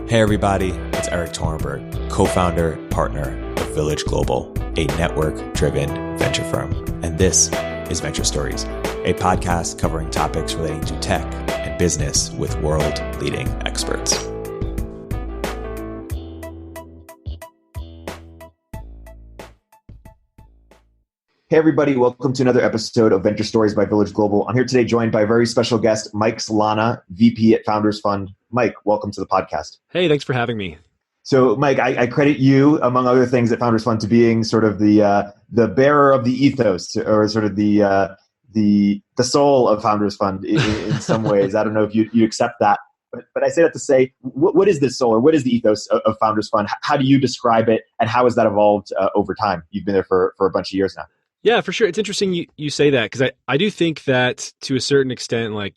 Hey everybody, it's Erik Torenberg, co-founder, partner of Village Global, a network-driven venture firm. And this is Venture Stories, a podcast covering topics relating to tech and business with world-leading experts. Hey everybody, welcome to another episode of Venture Stories by Village Global. I'm here today joined by a very special guest, Mike Solana, VP at Founders Fund. Mike, welcome to the podcast. Hey, thanks for having me. So Mike, I credit you, among other things at Founders Fund, to being sort of the bearer of the ethos, or sort of the soul of Founders Fund in some ways. I don't know if you accept that, but I say that to say, what is this soul, or what is the ethos of Founders Fund? How do you describe it, and how has that evolved over time? You've been there for a bunch of years now. Yeah, for sure. It's interesting you say that, because I do think that to a certain extent, like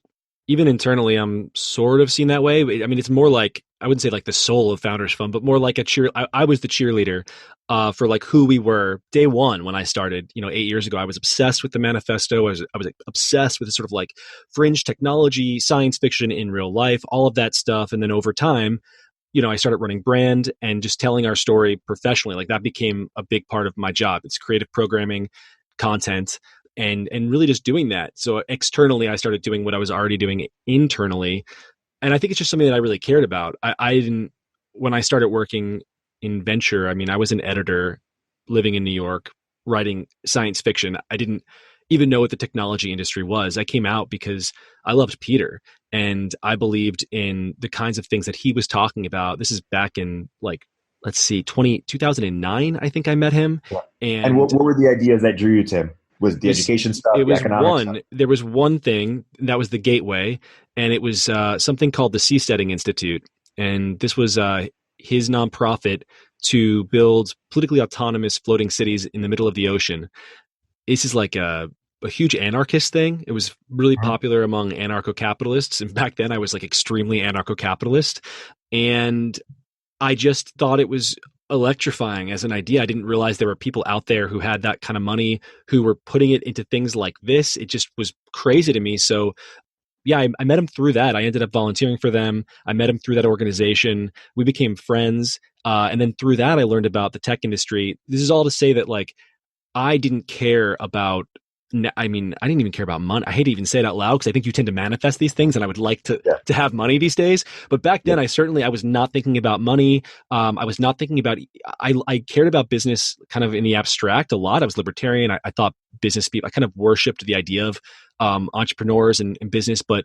even internally, I'm sort of seen that way. I mean, it's more like, I wouldn't say like the soul of Founders Fund, but more like I was the cheerleader for like who we were day one when I started, 8 years ago. I was obsessed with the manifesto. I was obsessed with the sort of like fringe technology, science fiction in real life, all of that stuff. And then over time, I started running brand and just telling our story professionally. Like that became a big part of my job. It's creative programming, content, and really just doing that. So externally, I started doing what I was already doing internally. And I think it's just something that I really cared about. I didn't, when I started working in venture, I mean, I was an editor living in New York, writing science fiction. I didn't even know what the technology industry was. I came out because I loved Peter and I believed in the kinds of things that he was talking about. This is back in 2009, I think I met him. Yeah. And what were the ideas that drew you to him? Was the education stuff, it was the economics stuff? There was one thing that was the gateway, and it was something called the Seasteading Institute. And this was his nonprofit to build politically autonomous floating cities in the middle of the ocean. This is like a huge anarchist thing. It was really popular among anarcho-capitalists. And back then I was like extremely anarcho-capitalist. And I just thought it was electrifying as an idea. I didn't realize there were people out there who had that kind of money, who were putting it into things like this. It just was crazy to me. So yeah, I met him through that. I ended up volunteering for them. I met him through that organization. We became friends. And then through that, I learned about the tech industry. This is all to say that like, I didn't care about, I didn't even care about money. I hate to even say it out loud because I think you tend to manifest these things, and I would like to have money these days. But back then, I was not thinking about money. I was not thinking about, I cared about business kind of in the abstract a lot. I was libertarian. I thought business people, I kind of worshipped the idea of entrepreneurs and business, but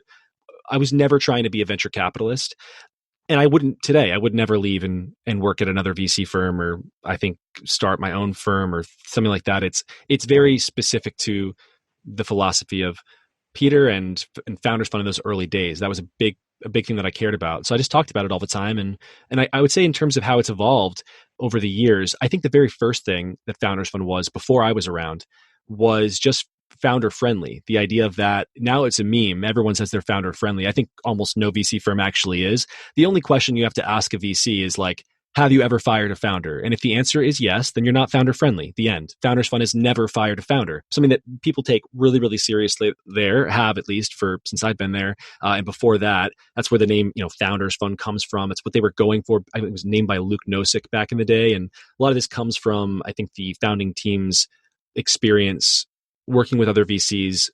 I was never trying to be a venture capitalist. And I wouldn't today. I would never leave and work at another VC firm, or I think start my own firm or something like that. It's very specific to the philosophy of Peter and Founders Fund in those early days. That was a big thing that I cared about. So I just talked about it all the time. And I would say in terms of how it's evolved over the years, I think the very first thing that Founders Fund was before I was around was just founder friendly. The idea of that, now it's a meme. Everyone says they're founder friendly. I think almost no VC firm actually is. The only question you have to ask a VC is like, have you ever fired a founder? And if the answer is yes, then you're not founder friendly. The end. Founders Fund has never fired a founder. Something that people take really, really seriously there, have at least since I've been there. And before that, that's where the name, Founders Fund comes from. It's what they were going for. I think it was named by Luke Nosek back in the day. And a lot of this comes from, I think, the founding team's experience working with other VCs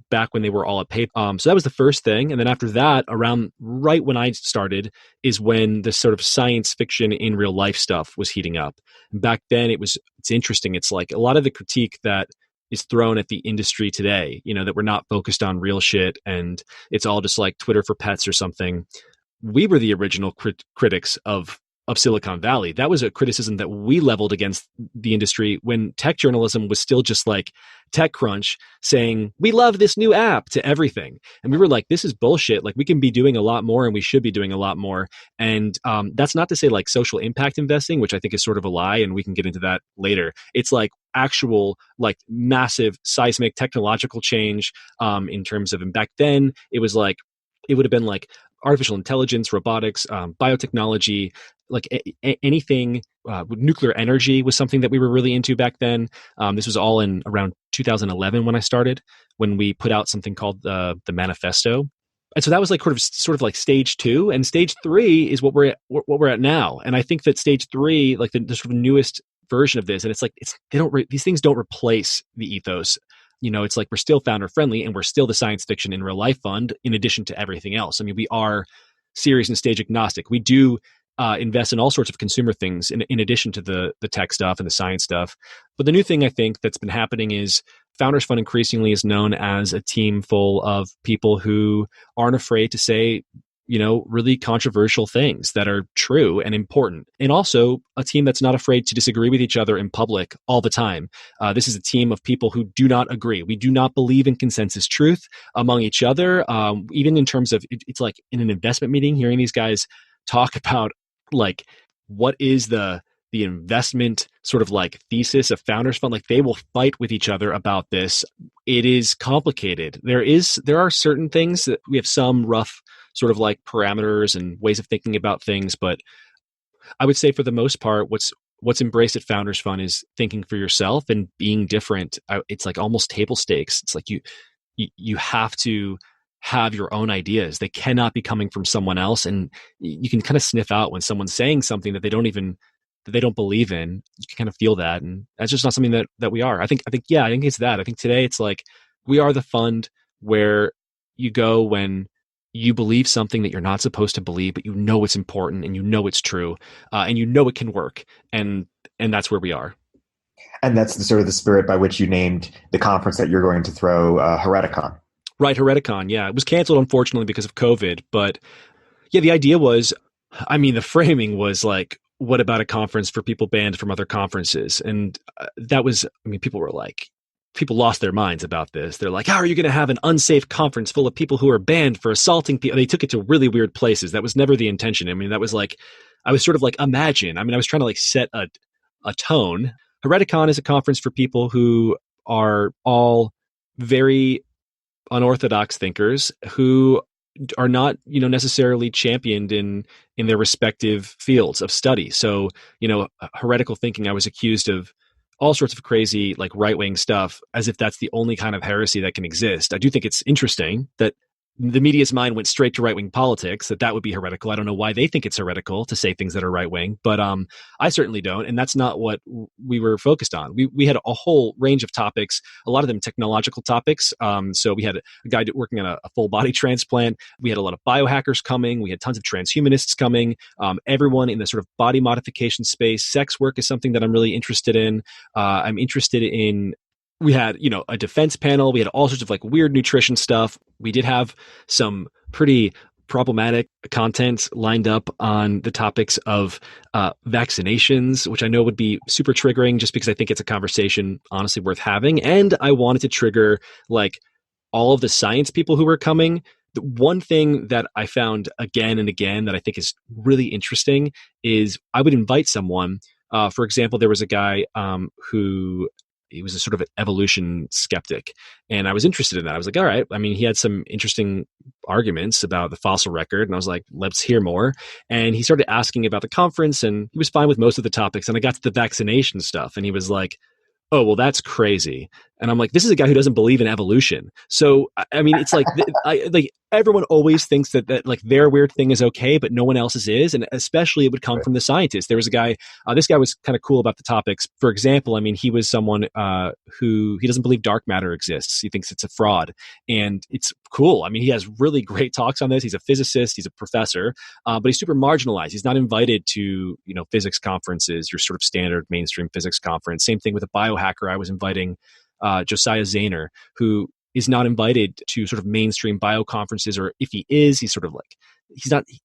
back when they were all at PayPal. So that was the first thing. And then after that, around right when I started, is when the sort of science fiction in real life stuff was heating up. And back then it's interesting. It's like a lot of the critique that is thrown at the industry today, that we're not focused on real shit and it's all just like Twitter for pets or something. We were the original critics of Silicon Valley. That was a criticism that we leveled against the industry when tech journalism was still just like TechCrunch saying, we love this new app to everything. And we were like, this is bullshit. Like we can be doing a lot more and we should be doing a lot more. And that's not to say like social impact investing, which I think is sort of a lie. And we can get into that later. It's like actual like massive seismic technological change in terms of, and back then it was like, it would have been like artificial intelligence, robotics, biotechnology, like anything. Nuclear energy was something that we were really into back then. This was all in around 2011 when I started, when we put out something called the Manifesto. And so that was like sort of like stage 2, and stage 3 is what we're at now. And I think that stage 3, like the sort of newest version of this, and it's like these things don't replace the ethos. It's like we're still founder friendly, and we're still the science fiction in real life fund in addition to everything else. I mean, we are series and stage agnostic. We do invest in all sorts of consumer things in addition to the tech stuff and the science stuff. But the new thing I think that's been happening is Founders Fund increasingly is known as a team full of people who aren't afraid to say, really controversial things that are true and important. And also a team that's not afraid to disagree with each other in public all the time. This is a team of people who do not agree. We do not believe in consensus truth among each other. Even in terms of, it's like in an investment meeting, hearing these guys talk about like, what is the investment sort of like thesis of Founders Fund, like they will fight with each other about this. It is complicated. There are certain things that we have some rough sort of like parameters and ways of thinking about things, but I would say for the most part, what's embraced at Founders Fund is thinking for yourself and being different. It's like almost table stakes. It's like you have to have your own ideas. They cannot be coming from someone else, and you can kind of sniff out when someone's saying something that they don't believe in. You can kind of feel that, and that's just not something that we are. I think it's that. I think today it's like we are the fund where you go when you believe something that you're not supposed to believe, but it's important and it's true, and it can work, and that's where we are. And that's the sort of the spirit by which you named the conference that you're going to throw, Hereticon. Right, Hereticon. Yeah, it was canceled unfortunately because of COVID, but yeah, the idea was, the framing was like, what about a conference for people banned from other conferences? And that was, people lost their minds about this. They're like, how are you going to have an unsafe conference full of people who are banned for assaulting people? They took it to really weird places. That was never the intention. That was like, I was sort of like, imagine. I was trying to like set a tone. Hereticon is a conference for people who are all very unorthodox thinkers who are not, necessarily championed in their respective fields of study. So, heretical thinking, I was accused of all sorts of crazy, like right-wing stuff, as if that's the only kind of heresy that can exist. I do think it's interesting that the media's mind went straight to right-wing politics, that would be heretical. I don't know why they think it's heretical to say things that are right-wing, but I certainly don't, and that's not what we were focused on. We had a whole range of topics, a lot of them technological topics. So we had a guy working on a full body transplant. We had a lot of biohackers coming. We had tons of transhumanists coming. Everyone in the sort of body modification space. Sex work is something that I'm really interested in. I'm interested in. We had, a defense panel. We had all sorts of like weird nutrition stuff. We did have some pretty problematic content lined up on the topics of vaccinations, which I know would be super triggering just because I think it's a conversation honestly worth having. And I wanted to trigger like all of the science people who were coming. The one thing that I found again and again that I think is really interesting is I would invite someone. For example, there was a guy he was a sort of an evolution skeptic. And I was interested in that. I was like, all right. He had some interesting arguments about the fossil record. And I was like, let's hear more. And he started asking about the conference, and he was fine with most of the topics. And I got to the vaccination stuff, and he was like, oh, well, that's crazy. And I'm like, this is a guy who doesn't believe in evolution. So, it's like, everyone always thinks that like their weird thing is okay, but no one else's is. And especially it would come from the scientists. There was a guy, this guy was kind of cool about the topics. For example, he was someone who he doesn't believe dark matter exists. He thinks it's a fraud. And it's cool. He has really great talks on this. He's a physicist. He's a professor, but he's super marginalized. He's not invited to, physics conferences, your sort of standard mainstream physics conference. Same thing with a biohacker. I was inviting Josiah Zahner, who is not invited to sort of mainstream bio conferences, or if he is, he's sort of like,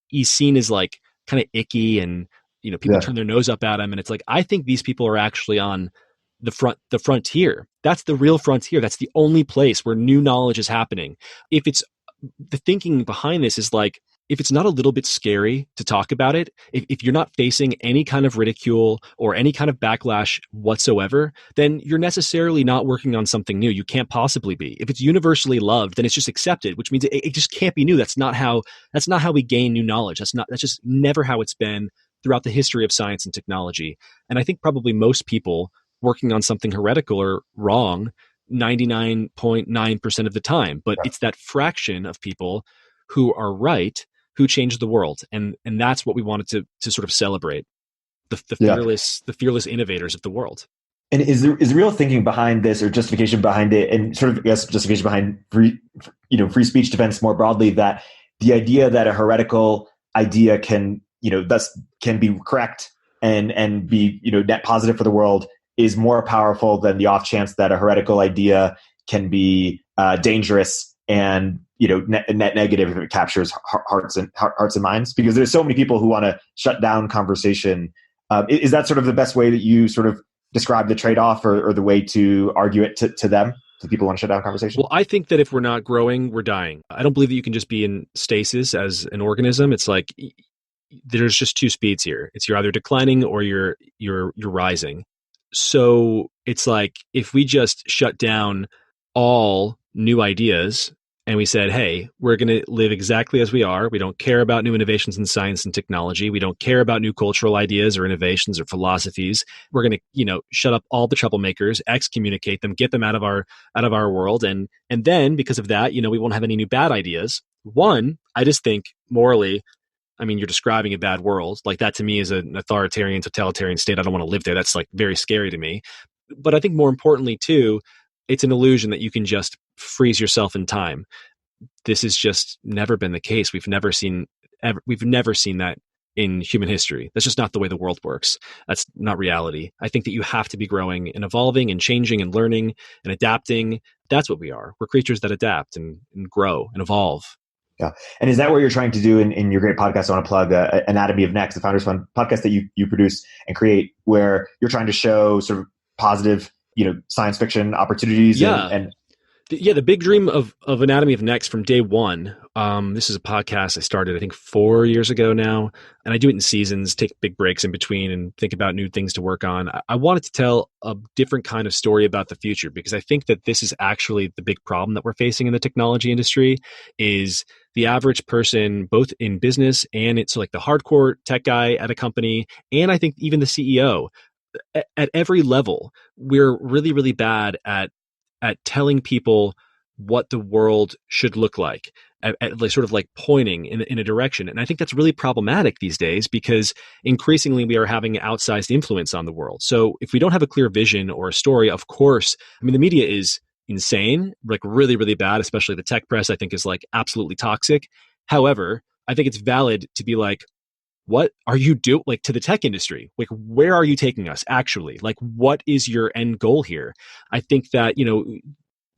he's seen as like kind of icky, and, people turn their nose up at him. And it's like, I think these people are actually on the frontier. That's the real frontier. That's the only place where new knowledge is happening. If it's the thinking behind this is like, if it's not a little bit scary to talk about it, if you're not facing any kind of ridicule or any kind of backlash whatsoever, then you're necessarily not working on something new. You can't possibly be. If it's universally loved, then it's just accepted, which means it just can't be new. That's not how we gain new knowledge. That's just never how it's been throughout the history of science and technology. And I think probably most people working on something heretical are wrong 99.9% of the time, but it's that fraction of people who are right, who changed the world. And that's what we wanted to sort of celebrate, the fearless innovators of the world. And is the real thinking behind this, or justification behind it, and sort of, I guess, justification behind free speech defense more broadly, that the idea that a heretical idea can be correct and be net positive for the world is more powerful than the off chance that a heretical idea can be dangerous and net negative if it captures hearts and minds? Because there's so many people who want to shut down conversation. Is that sort of the best way that you sort of describe the trade-off, or the way to argue it to them, to people who want to shut down conversation? Well, I think that if we're not growing, we're dying. I don't believe that you can just be in stasis as an organism. It's like there's just two speeds here. It's you're either declining or you're rising. So it's like if we just shut down all new ideas and we said, hey, we're going to live exactly as we are. We don't care about new innovations in science and technology. We don't care about new cultural ideas or innovations or philosophies. We're going to, shut up all the troublemakers, excommunicate them, get them out of our world. And then because of that, we won't have any new bad ideas. One, I just think morally, I mean, you're describing a bad world. Like that to me is an authoritarian, totalitarian state. I don't want to live there. That's like very scary to me. But I think more importantly too, it's an illusion that you can just freeze yourself in time. This has just never been the case. We've never seen that in human history. That's just not the way the world works. That's not reality. I think that you have to be growing and evolving and changing and learning and adapting. That's what we are. We're creatures that adapt and grow and evolve. Yeah. And is that what you're trying to do in your great podcast? I want to plug Anatomy of Next, the Founders Fund podcast that you produce and create, where you're trying to show sort of positive, science fiction opportunities. Yeah. The big dream of Anatomy of Next from day one. This is a podcast I started, I think, 4 years ago now. And I do it in seasons, take big breaks in between and think about new things to work on. I wanted to tell a different kind of story about the future, because I think that this is actually the big problem that we're facing in the technology industry is the average person, both in business and it's like the hardcore tech guy at a company. And I think even the CEO at every level, we're really, really bad at telling people what the world should look like, at sort of like pointing in a direction. And I think that's really problematic these days, because increasingly we are having outsized influence on the world. So if we don't have a clear vision or a story, of course, I mean, the media is insane, like really, really bad, especially the tech press, I think is like absolutely toxic. However, I think it's valid to be like, what are you doing, like, to the tech industry? Like, where are you taking us actually? Like, what is your end goal here? I think that,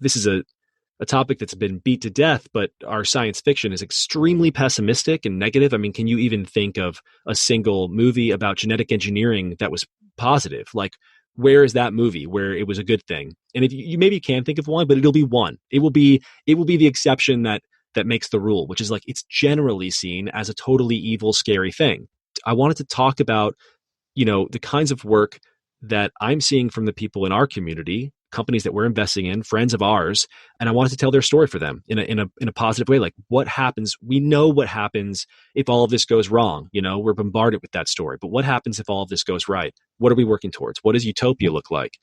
this is a topic that's been beat to death, but our science fiction is extremely pessimistic and negative. I mean, can you even think of a single movie about genetic engineering that was positive? Like, where is that movie where it was a good thing? And if you maybe can think of one, but it'll be one. It will be the exception that makes the rule, which is like, it's generally seen as a totally evil, scary thing. I wanted to talk about, the kinds of work that I'm seeing from the people in our community, companies that we're investing in, friends of ours, and I wanted to tell their story for them in a positive way. Like, what happens? We know what happens if all of this goes wrong. We're bombarded with that story. But what happens if all of this goes right? What are we working towards? What does utopia look like?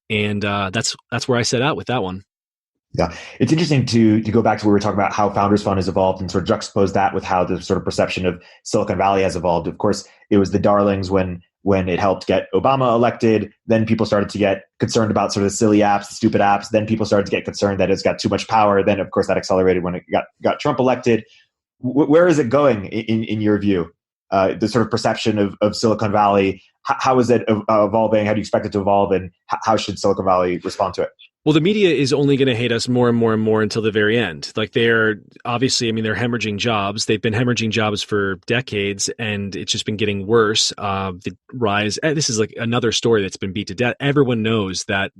And that's where I set out with that one. Yeah, it's interesting to go back to where we were talking about how Founders Fund has evolved and sort of juxtapose that with how the sort of perception of Silicon Valley has evolved. Of course, it was the darlings when it helped get Obama elected. Then people started to get concerned about sort of the silly apps, the stupid apps. Then people started to get concerned that it's got too much power. Then, of course, that accelerated when it got Trump elected. Where is it going in your view? The sort of perception of Silicon Valley, how is it evolving? How do you expect it to evolve? And how should Silicon Valley respond to it? Well, the media is only going to hate us more and more and more until the very end. Like, they're obviously, I mean, they're hemorrhaging jobs. They've been hemorrhaging jobs for decades, and it's just been getting worse. The rise, this is like another story that's been beat to death. Everyone knows that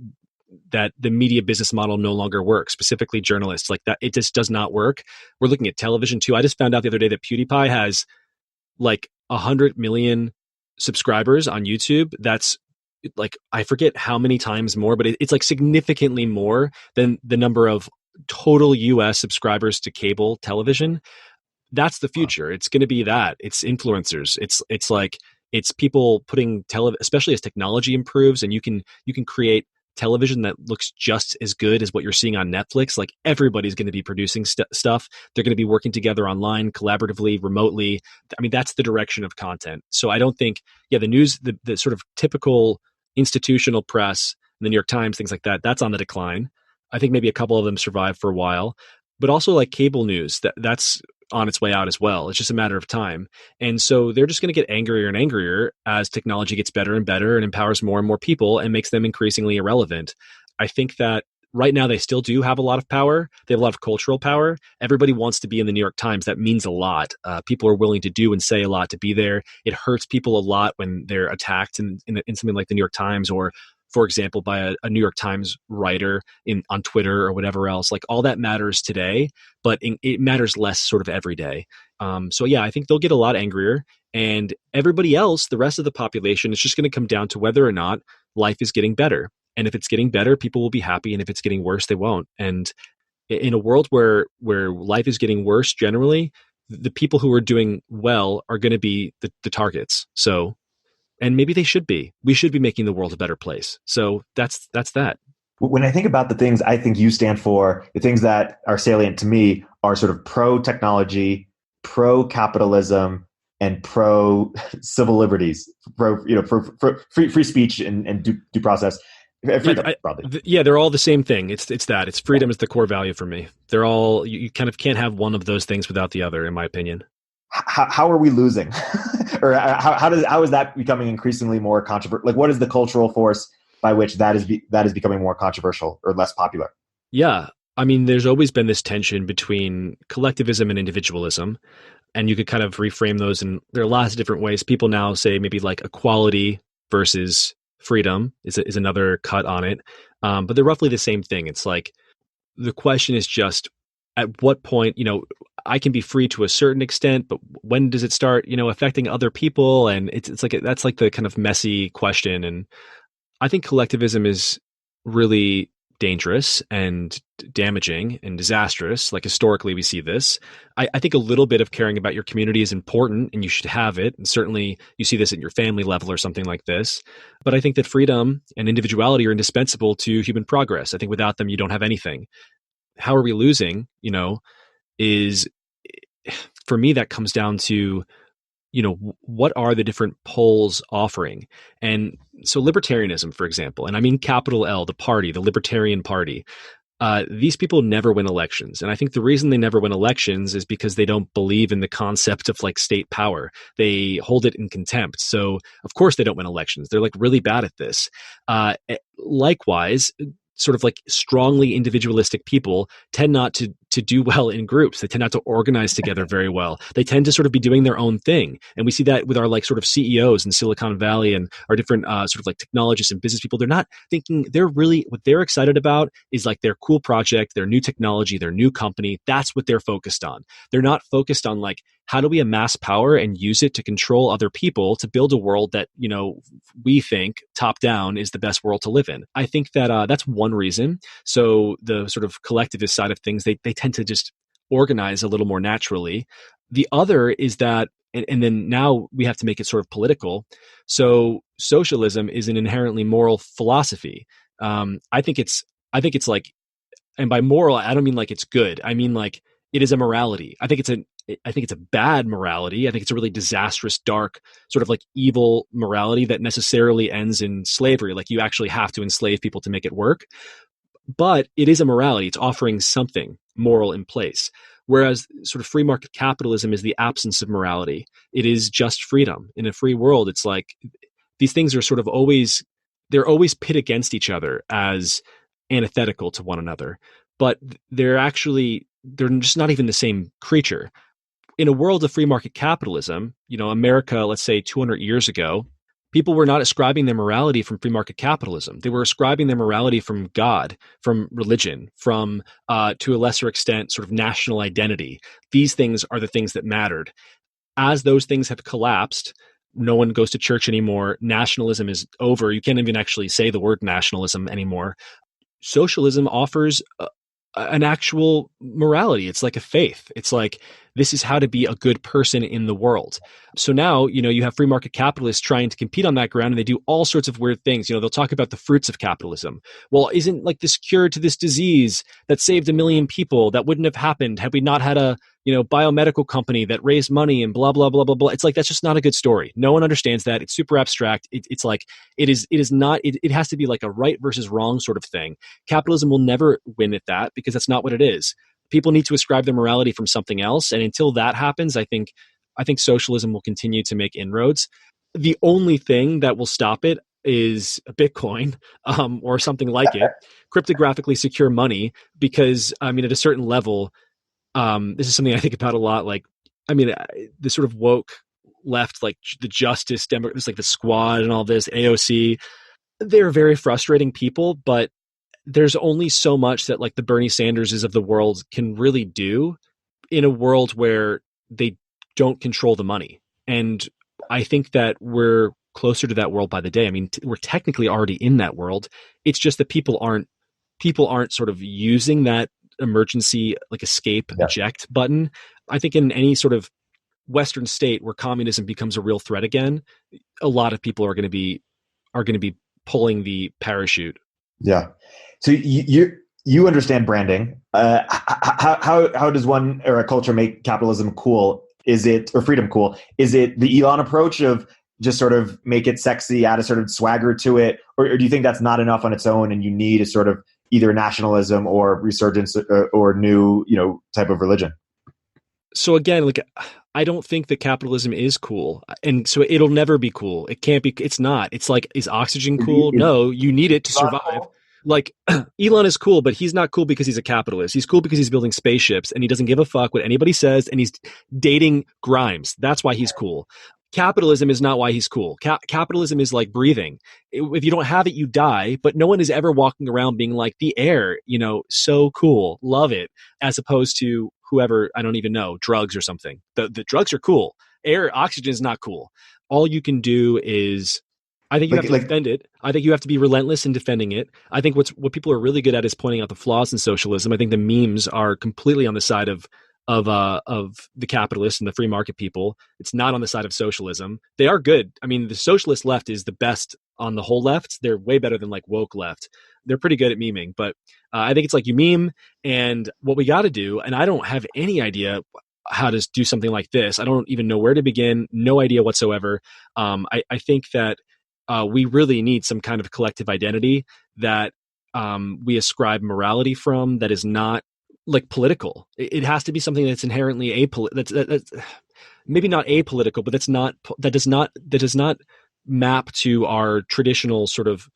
the media business model no longer works, specifically journalists. Like, that, it just does not work. We're looking at television too. I just found out the other day that PewDiePie has like 100 million subscribers on YouTube. That's like, I forget how many times more, but it's like significantly more than the number of total US subscribers to cable television. That's the future. It's going to be that. It's influencers. It's like, it's people putting especially as technology improves and you can create television that looks just as good as what you're seeing on Netflix. Like everybody's going to be producing stuff. They're going to be working together online, collaboratively, remotely. I mean, that's the direction of content. So I don't think, the news, the sort of typical institutional press, the New York Times, things like that, that's on the decline. I think maybe a couple of them survive for a while, but also like cable news, that's on its way out as well. It's just a matter of time. And so they're just going to get angrier and angrier as technology gets better and better and empowers more and more people and makes them increasingly irrelevant. I think that right now they still do have a lot of power. They have a lot of cultural power. Everybody wants to be in the New York Times. That means a lot. People are willing to do and say a lot to be there. It hurts people a lot when they're attacked in something like the New York Times, or for example, by a New York Times writer on Twitter or whatever else. Like all that matters today, but it matters less sort of every day. So yeah, I think they'll get a lot angrier, and everybody else, the rest of the population, is just going to come down to whether or not life is getting better. And if it's getting better, people will be happy. And if it's getting worse, they won't. And in a world where life is getting worse, generally, the people who are doing well are going to be the targets. So, and maybe they should be. We should be making the world a better place. So that's that. When I think about the things I think you stand for, the things that are salient to me are sort of pro-technology, pro-capitalism, and pro-civil liberties, pro free speech and due process. Freedom, probably. They're all the same thing. It's that. It's freedom is the core value for me. They're all, you kind of can't have one of those things without the other, in my opinion. How are we losing? Or how is that becoming increasingly more controversial? Like, what is the cultural force by which that is becoming more controversial or less popular? Yeah. I mean, there's always been this tension between collectivism and individualism. And you could kind of reframe those, and there are lots of different ways. People now say maybe like equality versus freedom is another cut on it. But they're roughly the same thing. It's like, the question is just, at what point, I can be free to a certain extent, but when does it start, affecting other people? And it's like, that's like the kind of messy question. And I think collectivism is really dangerous and damaging and disastrous. Like historically, we see this. I think a little bit of caring about your community is important, and you should have it. And certainly you see this at your family level or something like this. But I think that freedom and individuality are indispensable to human progress. I think without them, you don't have anything. How are we losing, is, for me, that comes down to, what are the different poles offering? And so libertarianism, for example, and I mean capital L, the party, the Libertarian Party, these people never win elections. And I think the reason they never win elections is because they don't believe in the concept of like state power. They hold it in contempt. So of course they don't win elections. They're like really bad at this. Likewise, sort of like strongly individualistic people tend not to do well in groups. They tend not to organize together very well. They tend to sort of be doing their own thing. And we see that with our like sort of CEOs in Silicon Valley and our different sort of like technologists and business people. They're not thinking, what they're excited about is like their cool project, their new technology, their new company. That's what they're focused on. They're not focused on like, how do we amass power and use it to control other people to build a world that, we think top down is the best world to live in? I think that that's one reason. So the sort of collectivist side of things, they tend to just organize a little more naturally. The other is that, and then now we have to make it sort of political. So socialism is an inherently moral philosophy. I think it's like, and by moral, I don't mean like it's good. I mean like it is a morality. I think it's a bad morality. I think it's a really disastrous, dark, sort of like evil morality that necessarily ends in slavery. Like you actually have to enslave people to make it work. But it is a morality. It's offering something moral in place. Whereas sort of free market capitalism is the absence of morality. It is just freedom. In a free world, it's like these things are sort of they're always pit against each other as antithetical to one another. But they're just not even the same creature. In a world of free market capitalism, America, let's say 200 years ago, people were not ascribing their morality from free market capitalism. They were ascribing their morality from God, from religion, from, to a lesser extent, sort of national identity. These things are the things that mattered. As those things have collapsed, no one goes to church anymore. Nationalism is over. You can't even actually say the word nationalism anymore. Socialism offers an actual morality. It's like a faith. It's like this is how to be a good person in the world. So now, you have free market capitalists trying to compete on that ground, and they do all sorts of weird things. They'll talk about the fruits of capitalism. Well, isn't like this cure to this disease that saved 1 million people that wouldn't have happened had we not had a biomedical company that raised money and blah, blah, blah, blah, blah. It's like, that's just not a good story. No one understands that. It's super abstract. It's like, it is not, it has to be like a right versus wrong sort of thing. Capitalism will never win at that because that's not what it is. People need to ascribe their morality from something else. And until that happens, I think socialism will continue to make inroads. The only thing that will stop it is Bitcoin or something like it, cryptographically secure money, because at a certain level, this is something I think about a lot. Like, the sort of woke left, like the Justice Democrats, like the Squad and all this, AOC, they're very frustrating people, but there's only so much that like the Bernie Sanderses of the world can really do in a world where they don't control the money. And I think that we're closer to that world by the day. We're technically already in that world. It's just that people aren't sort of using that emergency like escape eject button. I think in any sort of Western state where communism becomes a real threat again, a lot of people are going to be pulling the parachute. Yeah. So you understand branding. How does one or a culture make capitalism cool? Or freedom cool? Is it the Elon approach of just sort of make it sexy, add a sort of swagger to it? Or do you think that's not enough on its own and you need a sort of either nationalism or resurgence or new, type of religion? So again, like, I don't think that capitalism is cool. And so it'll never be cool. It can't be, it's not. It's like, is oxygen cool? No, you need it to survive. Cool. Like, Elon is cool, but he's not cool because he's a capitalist. He's cool because he's building spaceships and he doesn't give a fuck what anybody says, and he's dating Grimes. That's why he's cool. Capitalism is not why he's cool. Capitalism is like breathing. If you don't have it, you die, but no one is ever walking around being like, the air, so cool, love it, as opposed to whoever, I don't even know, drugs or something. The drugs are cool. Oxygen is not cool. All you can do is, I think you have to defend it. I think you have to be relentless in defending it. I think what people are really good at is pointing out the flaws in socialism. I think the memes are completely on the side of the capitalists and the free market people. It's not on the side of socialism. They are good. The socialist left is the best on the whole left. They're way better than like woke left. They're pretty good at memeing, but I think it's like you meme, and what we got to do, and I don't have any idea how to do something like this. I don't even know where to begin. No idea whatsoever. I think that we really need some kind of collective identity that we ascribe morality from, that is not like political. It has to be something that's inherently that's maybe not apolitical, but that does not map to our traditional sort of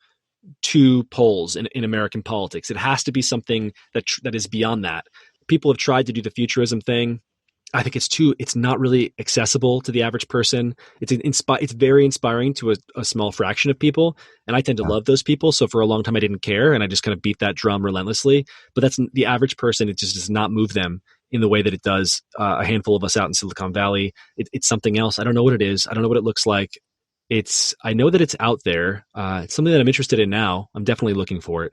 two poles in American politics. It has to be something that is beyond that. People have tried to do the futurism thing. I think it's not really accessible to the average person. It's very inspiring to a small fraction of people, and I tend to love those people. So for a long time I didn't care, and I just kind of beat that drum relentlessly. But that's the average person. It just does not move them in the way that it does a handful of us out in Silicon Valley. It's something else. I don't know what it is. I don't know what it looks like. I know that it's out there. It's something that I'm interested in now. I'm definitely looking for it.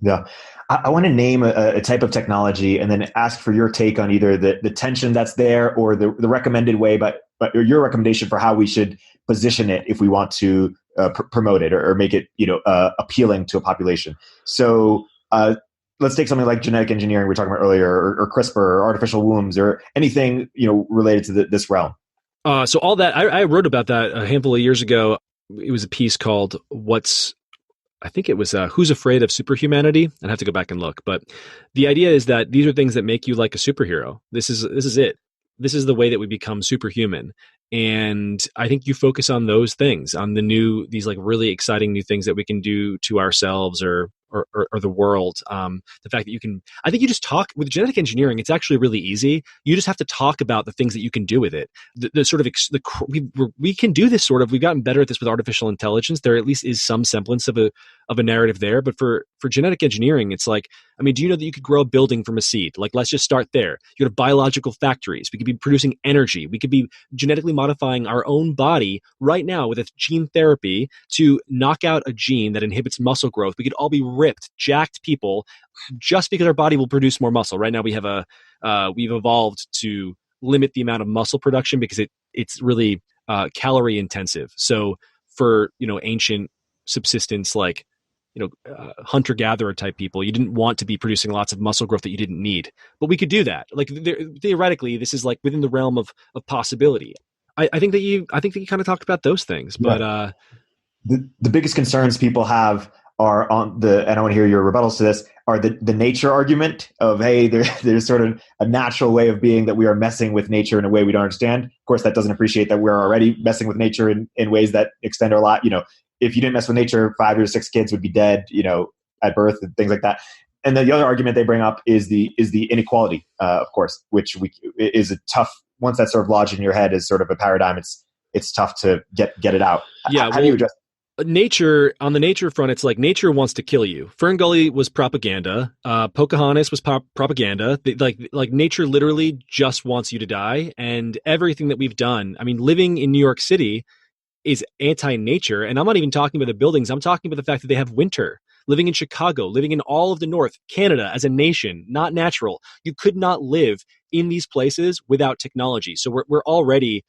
Yeah. I want to name a type of technology and then ask for your take on either the tension that's there or the recommended way, but your recommendation for how we should position it if we want to promote it or make it appealing to a population. So let's take something like genetic engineering we were talking about earlier, or CRISPR, or artificial wombs, or anything related to this realm. So all that, I wrote about that a handful of years ago. It was a piece called I think it was Who's Afraid of Superhumanity? I'd have to go back and look. But the idea is that these are things that make you like a superhero. This is it. This is the way that we become superhuman. And I think you focus on those things, on these like really exciting new things that we can do to ourselves or the world. The fact that I think you just talk with genetic engineering. It's actually really easy. You just have to talk about the things that you can do with it. We can do this sort of. We've gotten better at this with artificial intelligence. There at least is some semblance of a narrative there. But for genetic engineering, it's like, do you know that you could grow a building from a seed? Like, let's just start there. You have biological factories. We could be producing energy. We could be genetically modifying our own body right now with a gene therapy to knock out a gene that inhibits muscle growth. We could all be ripped, jacked people just because our body will produce more muscle. Right now we have we've evolved to limit the amount of muscle production because it's really calorie intensive. So for, ancient subsistence, like, hunter-gatherer type people, you didn't want to be producing lots of muscle growth that you didn't need. But we could do that. Like, theoretically, this is like within the realm of possibility. I think that you kind of talked about those things, but the biggest concerns people have are and I want to hear your rebuttals to this, are the nature argument of, hey, there's sort of a natural way of being that we are messing with nature in a way we don't understand. Of course, that doesn't appreciate that we're already messing with nature in ways that extend our life. If you didn't mess with nature, 5 or 6 kids would be dead, at birth and things like that. And then the other argument they bring up is the inequality, of course, which is a tough, once that's sort of lodged in your head as sort of a paradigm, it's tough to get it out. Yeah. How do you address nature? On the nature front, it's like nature wants to kill you. Fern Gully was propaganda. Pocahontas was propaganda. Like nature literally just wants you to die. And everything that we've done, I mean, living in New York City is anti-nature. And I'm not even talking about the buildings. I'm talking about the fact that they have winter. Living in Chicago, living in all of the North, Canada as a nation, not natural. You could not live in these places without technology. So we already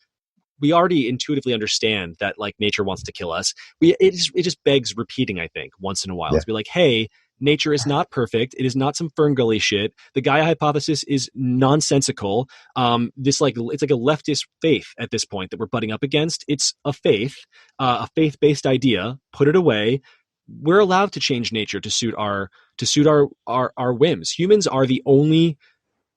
intuitively understand that like nature wants to kill us. It just begs repeating, I think, once in a while, to be like, hey, nature is not perfect. It is not some Fern Gully shit. The Gaia hypothesis is nonsensical. It's like a leftist faith at this point that we're butting up against. It's a faith-based idea. Put it away. We're allowed to change nature to suit our whims. Humans are the only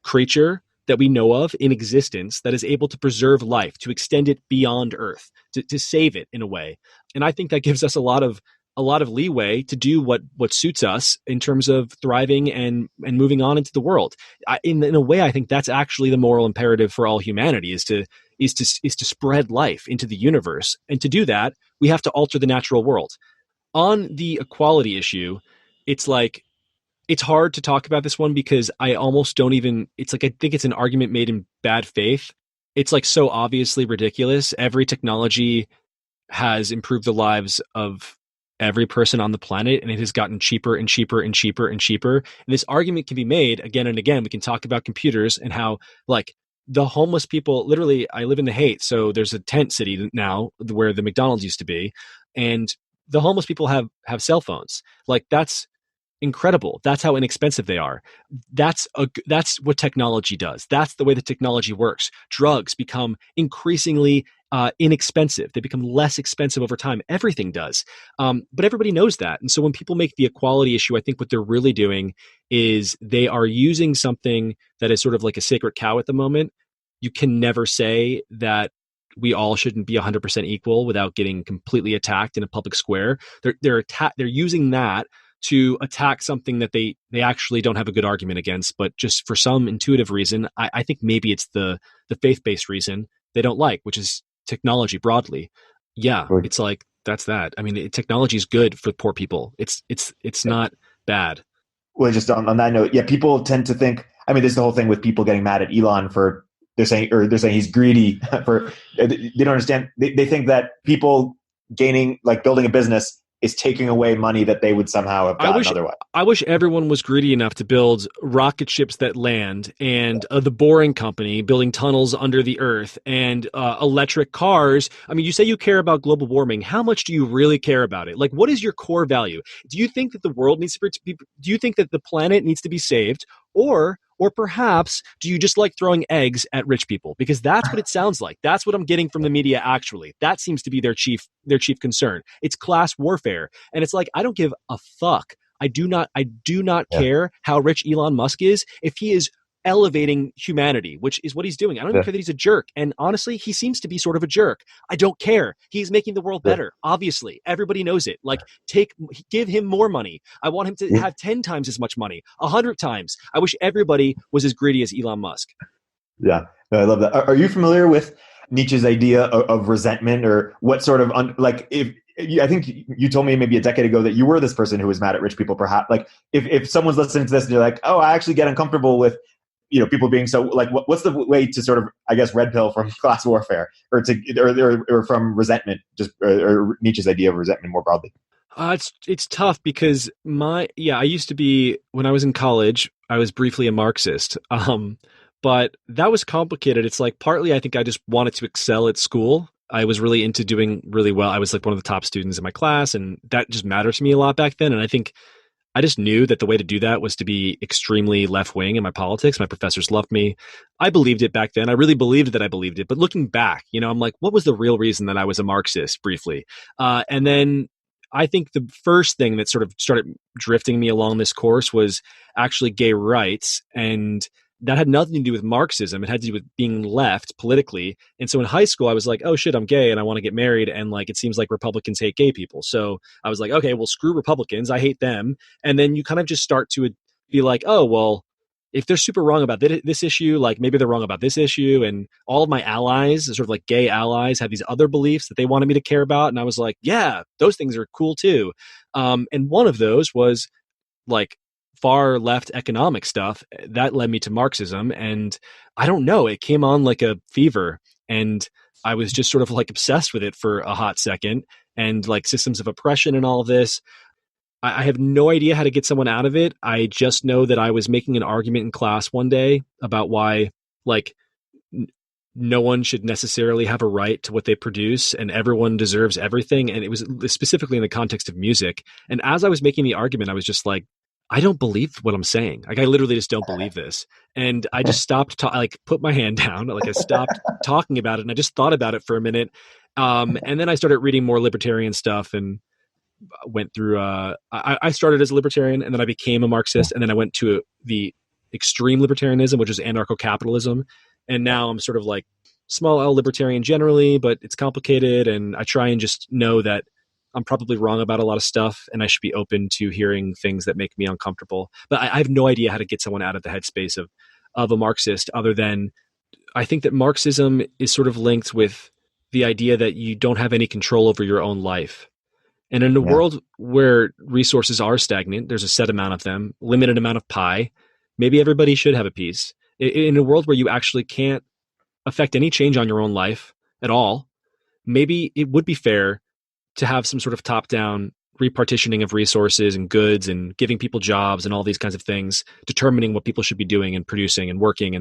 creature that we know of in existence that is able to preserve life, to extend it beyond Earth, to save it in a way. And I think that gives us a lot of leeway to do what suits us in terms of thriving and moving on into the world. In a way, I think that's actually the moral imperative for all humanity is to spread life into the universe. And to do that, we have to alter the natural world. On the equality issue, it's like, it's hard to talk about this one because I almost don't even, it's like, I think it's an argument made in bad faith. It's like so obviously ridiculous. Every technology has improved the lives of every person on the planet, and it has gotten cheaper and cheaper and cheaper and cheaper. And this argument can be made again and again. We can talk about computers and how, like, the homeless people, literally, I live in the Haight, so there's a tent city now where the McDonald's used to be, and the homeless people have cell phones. Like, that's incredible. That's how inexpensive they are. That's what technology does. That's the way the technology works. Drugs become increasingly inexpensive. They become less expensive over time. Everything does. But everybody knows that. And so when people make the equality issue, I think what they're really doing is they are using something that is sort of like a sacred cow at the moment. You can never say that we all shouldn't be 100% equal without getting completely attacked in a public square. They're using that to attack something that they actually don't have a good argument against, but just for some intuitive reason, I think maybe it's the faith-based reason they don't like, which is technology broadly. Yeah, right. It's like, that's that. I mean, technology is good for poor people. It's not bad. Well, just on that note, yeah, people tend to think, I mean, there's the whole thing with people getting mad at Elon for, they're saying he's greedy for, they don't understand. They think that people building a business is taking away money that they would somehow have gotten otherwise. I wish everyone was greedy enough to build rocket ships that land, and the Boring Company building tunnels under the earth, and electric cars. I mean, you say you care about global warming. How much do you really care about it? Like, what is your core value? Do you think that the world needs to be, do you think that the planet needs to be saved? Or perhaps do you just like throwing eggs at rich people? Because that's what it sounds like. That's what I'm getting from the media, actually. That seems to be their chief concern. It's class warfare. And it's like, I don't give a fuck. I do not care how rich Elon Musk is if he is elevating humanity, which is what he's doing. I don't even care that he's a jerk. And honestly, he seems to be sort of a jerk. I don't care. He's making the world better. Obviously, everybody knows it. Like, give him more money. I want him to have 10 times as much money, 100 times. I wish everybody was as greedy as Elon Musk. Yeah, I love that. Are you familiar with Nietzsche's idea of resentment, or what sort of I think you told me maybe a decade ago that you were this person who was mad at rich people, perhaps. Like, if someone's listening to this and they're like, oh, I actually get uncomfortable with, people being so, like, what's the way to sort of, I guess, red pill from class warfare or from resentment, just or Nietzsche's idea of resentment more broadly? It's tough because I used to be, when I was in college, I was briefly a Marxist. But that was complicated. It's like partly I think I just wanted to excel at school. I was really into doing really well. I was like one of the top students in my class, and that just mattered to me a lot back then. And I think I just knew that the way to do that was to be extremely left wing in my politics. My professors loved me. I believed it back then. I really believed that I believed it. But looking back, I'm like, what was the real reason that I was a Marxist briefly? And then I think the first thing that sort of started drifting me along this course was actually gay rights. And that had nothing to do with Marxism. It had to do with being left politically. And so in high school, I was like, oh shit, I'm gay and I want to get married. And like, it seems like Republicans hate gay people. So I was like, okay, well, screw Republicans. I hate them. And then you kind of just start to be like, oh, well, if they're super wrong about this issue, like maybe they're wrong about this issue. And all of my allies, sort of like gay allies, had these other beliefs that they wanted me to care about. And I was like, yeah, those things are cool too. And one of those was like far left economic stuff that led me to Marxism. And I don't know, it came on like a fever, and I was just sort of like obsessed with it for a hot second, and like systems of oppression and all of this. I have no idea how to get someone out of it. I just know that I was making an argument in class one day about why like no one should necessarily have a right to what they produce and everyone deserves everything. And it was specifically in the context of music. And as I was making the argument, I was just like, I don't believe what I'm saying. Like, I literally just don't believe this. And I just stopped, put my hand down. Like, I stopped talking about it, and I just thought about it for a minute. And then I started reading more libertarian stuff, and went through, I started as a libertarian, and then I became a Marxist. And then I went to the extreme libertarianism, which is anarcho-capitalism. And now I'm sort of like small L libertarian generally, but it's complicated. And I try and just know that I'm probably wrong about a lot of stuff, and I should be open to hearing things that make me uncomfortable. But I have no idea how to get someone out of the headspace of a Marxist, other than I think that Marxism is sort of linked with the idea that you don't have any control over your own life. And in a world where resources are stagnant, there's a set amount of them, limited amount of pie, maybe everybody should have a piece. In a world where you actually can't affect any change on your own life at all, maybe it would be fair to have some sort of top-down repartitioning of resources and goods and giving people jobs and all these kinds of things, determining what people should be doing and producing and working.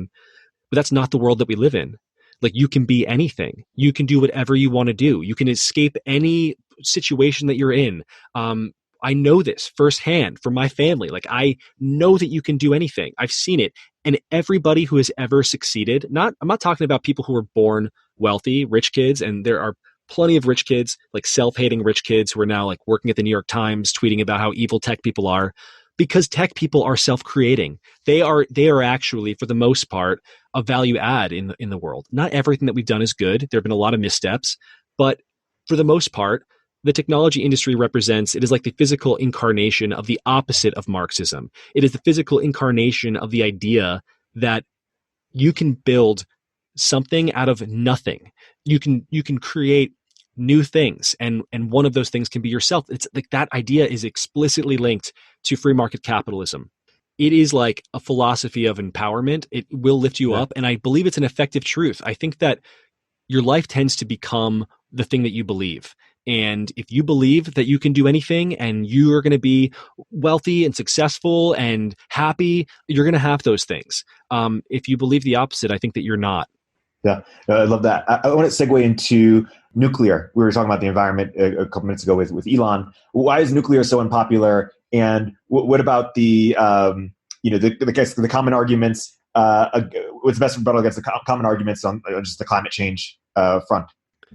But that's not the world that we live in. Like, you can be anything. You can do whatever you want to do. You can escape any situation that you're in. I know this firsthand from my family. Like, I know that you can do anything. I've seen it. And everybody who has ever succeeded, I'm not talking about people who were born wealthy, rich kids, and there are plenty of rich kids, like self-hating rich kids who are now like working at the New York Times, tweeting about how evil tech people are, because tech people are self-creating. They are actually, for the most part, a value add in the world. Not everything that we've done is good. There have been a lot of missteps, but for the most part, the technology industry it is like the physical incarnation of the opposite of Marxism. It is the physical incarnation of the idea that you can build something out of nothing. You can create new things, and one of those things can be yourself. It's like that idea is explicitly linked to free market capitalism. It is like a philosophy of empowerment. It will lift you up, and I believe it's an effective truth. I think that your life tends to become the thing that you believe. And if you believe that you can do anything and you are going to be wealthy and successful and happy, you're going to have those things. If you believe the opposite, I think that you're not. Yeah, I love that. I want to segue into nuclear. We were talking about the environment a couple minutes ago with Elon. Why is nuclear so unpopular? And what about the common arguments? What's the best rebuttal against the common arguments on just the climate change front?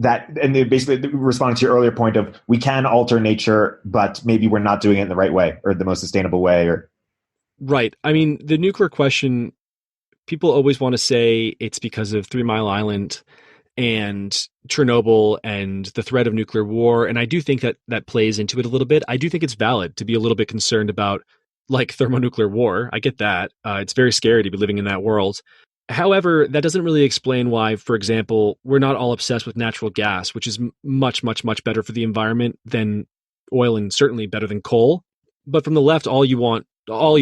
And they basically responding to your earlier point of we can alter nature, but maybe we're not doing it in the right way or the most sustainable way. Right. I mean, the nuclear question, people always want to say it's because of 3 Mile Island and Chernobyl and the threat of nuclear war. And I do think that plays into it a little bit. I do think it's valid to be a little bit concerned about like thermonuclear war. I get that. It's very scary to be living in that world. However, that doesn't really explain why, for example, we're not all obsessed with natural gas, which is much, much, much better for the environment than oil and certainly better than coal. But from the left, all you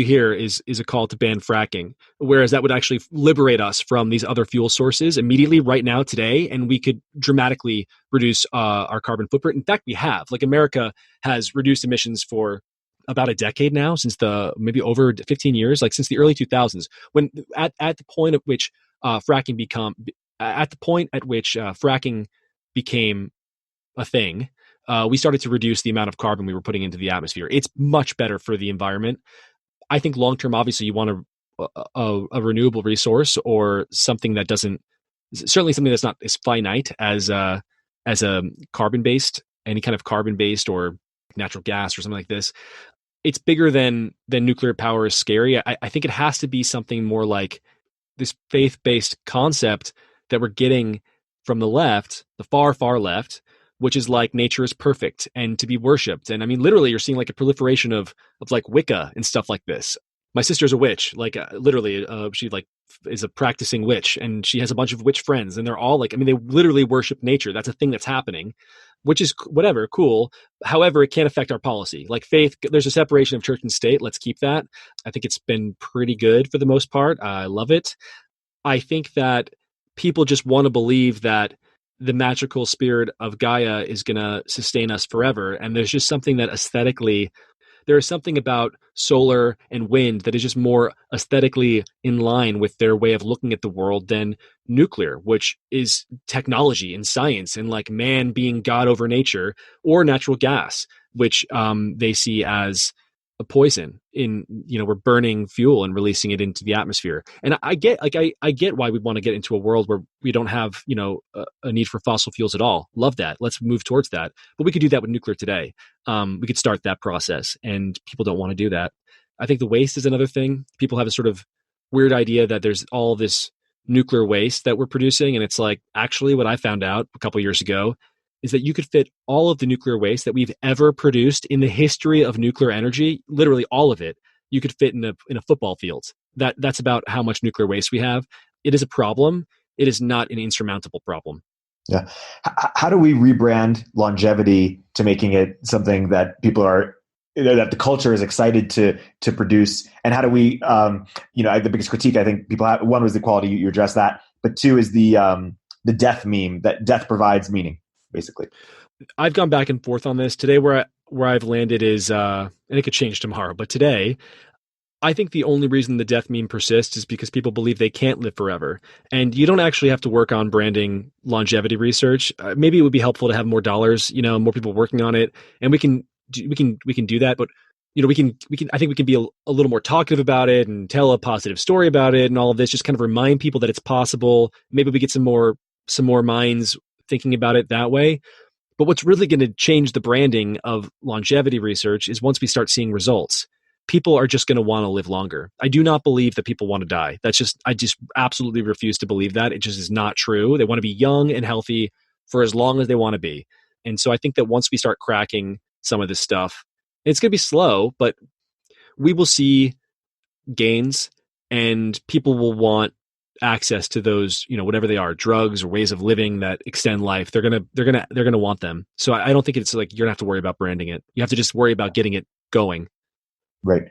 hear is a call to ban fracking, whereas that would actually liberate us from these other fuel sources immediately right now today, and we could dramatically reduce our carbon footprint. In fact, we have. Like, America has reduced emissions for about a decade now, since maybe over 15 years, like since the early 2000s, when at the point at which fracking became a thing, we started to reduce the amount of carbon we were putting into the atmosphere. It's much better for the environment. I think long term, obviously, you want a renewable resource, or something that doesn't, certainly something that's not as finite as a carbon based, any kind of carbon based or natural gas or something like this. It's bigger than nuclear power is scary. I think it has to be something more like this faith based concept that we're getting from the left, the far, far left, which is like nature is perfect and to be worshipped. And I mean, literally, you're seeing like a proliferation of like Wicca and stuff like this. My sister's a witch, like literally, she like is a practicing witch, and she has a bunch of witch friends, and they're all like, I mean, they literally worship nature. That's a thing that's happening, which is whatever, cool. However, it can't affect our policy. Like faith, there's a separation of church and state. Let's keep that. I think it's been pretty good for the most part. I love it. I think that people just want to believe that the magical spirit of Gaia is going to sustain us forever. And there's just something that aesthetically, there is something about solar and wind that is just more aesthetically in line with their way of looking at the world than nuclear, which is technology and science and like man being God over nature, or natural gas, which they see as a poison. In, we're burning fuel and releasing it into the atmosphere. And I get why we want to get into a world where we don't have a need for fossil fuels at all. Love that. Let's move towards that. But we could do that with nuclear today. We could start that process, and people don't want to do that. I think the waste is another thing. People have a sort of weird idea that there's all this nuclear waste that we're producing, and it's like, actually what I found out a couple years ago is that you could fit all of the nuclear waste that we've ever produced in the history of nuclear energy, literally all of it, you could fit in a football field. That's about how much nuclear waste we have. It is a problem. It is not an insurmountable problem. Yeah. How do we rebrand longevity to making it something that people are, that the culture is excited to produce? And how do we, the biggest critique I think people have, one was the quality, you address that, but two is the death meme, that death provides meaning, basically. I've gone back and forth on this. Today where I've landed is, and it could change tomorrow, but today, I think the only reason the death meme persists is because people believe they can't live forever. And you don't actually have to work on branding longevity research. Maybe it would be helpful to have more dollars, more people working on it, and we can do that. But I think we can be a little more talkative about it and tell a positive story about it and all of this. Just kind of remind people that it's possible. Maybe we get some more minds thinking about it that way. But what's really going to change the branding of longevity research is once we start seeing results. People are just going to want to live longer. I do not believe that people want to die. I just absolutely refuse to believe that. It just is not true. They want to be young and healthy for as long as they want to be. And so I think that once we start cracking some of this stuff, it's going to be slow, but we will see gains, and people will want access to those, whatever they are, drugs or ways of living that extend life. They're going to want them. So I don't think it's like you're going to have to worry about branding it. You have to just worry about getting it going. Right.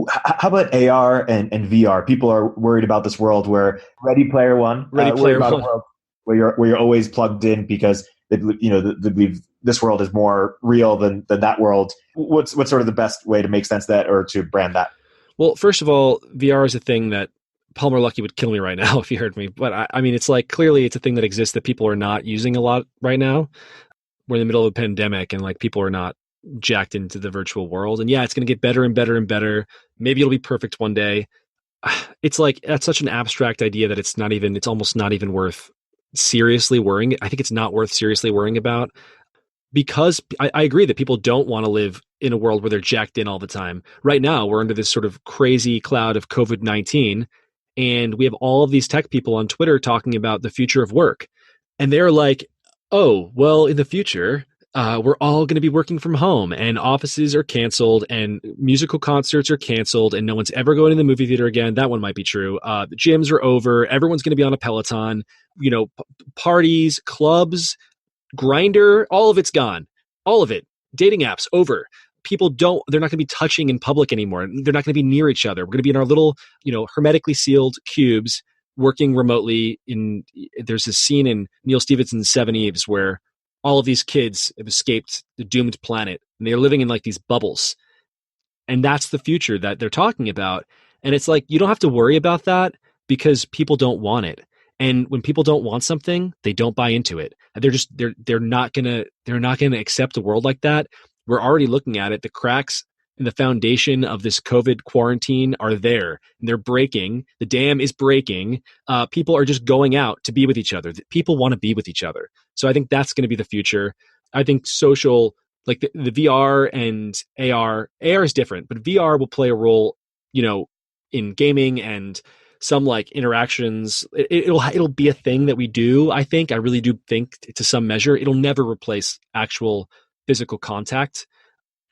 How about AR and VR? People are worried about this world where Ready Player One, a world where you're always plugged in because they believe this world is more real than that world. What's sort of the best way to make sense of that or to brand that? Well, first of all, VR is a thing that Palmer Luckey would kill me right now if he heard me. But I mean, it's like clearly it's a thing that exists that people are not using a lot right now. We're in the middle of a pandemic, and like people are not jacked into the virtual world. And yeah, it's going to get better and better and better. Maybe it'll be perfect one day. It's like, that's such an abstract idea that it's almost not even worth seriously worrying. I think it's not worth seriously worrying about, because I agree that people don't want to live in a world where they're jacked in all the time. Right now, we're under this sort of crazy cloud of COVID-19, and we have all of these tech people on Twitter talking about the future of work. And they're like, oh, well, in the future, we're all going to be working from home, and offices are canceled, and musical concerts are canceled, and no one's ever going to the movie theater again. That one might be true. The gyms are over. Everyone's going to be on a Peloton. Parties, clubs, Grindr, all of it's gone. All of it. Dating apps, over. They're not going to be touching in public anymore. They're not going to be near each other. We're going to be in our little, hermetically sealed cubes working remotely. There's this scene in Neil Stephenson's Seven Eves where all of these kids have escaped the doomed planet, and they're living in like these bubbles. And that's the future that they're talking about. And it's like, you don't have to worry about that because people don't want it. And when people don't want something, they don't buy into it. They're not gonna accept a world like that. We're already looking at it. The cracks in the foundation of this COVID quarantine are there, and they're breaking. The dam is breaking. People are just going out to be with each other. People want to be with each other. So I think that's going to be the future. I think social, like the VR and AR is different, but VR will play a role, in gaming and some like interactions. It'll be a thing that we do. I really do think to some measure, it'll never replace actual physical contact.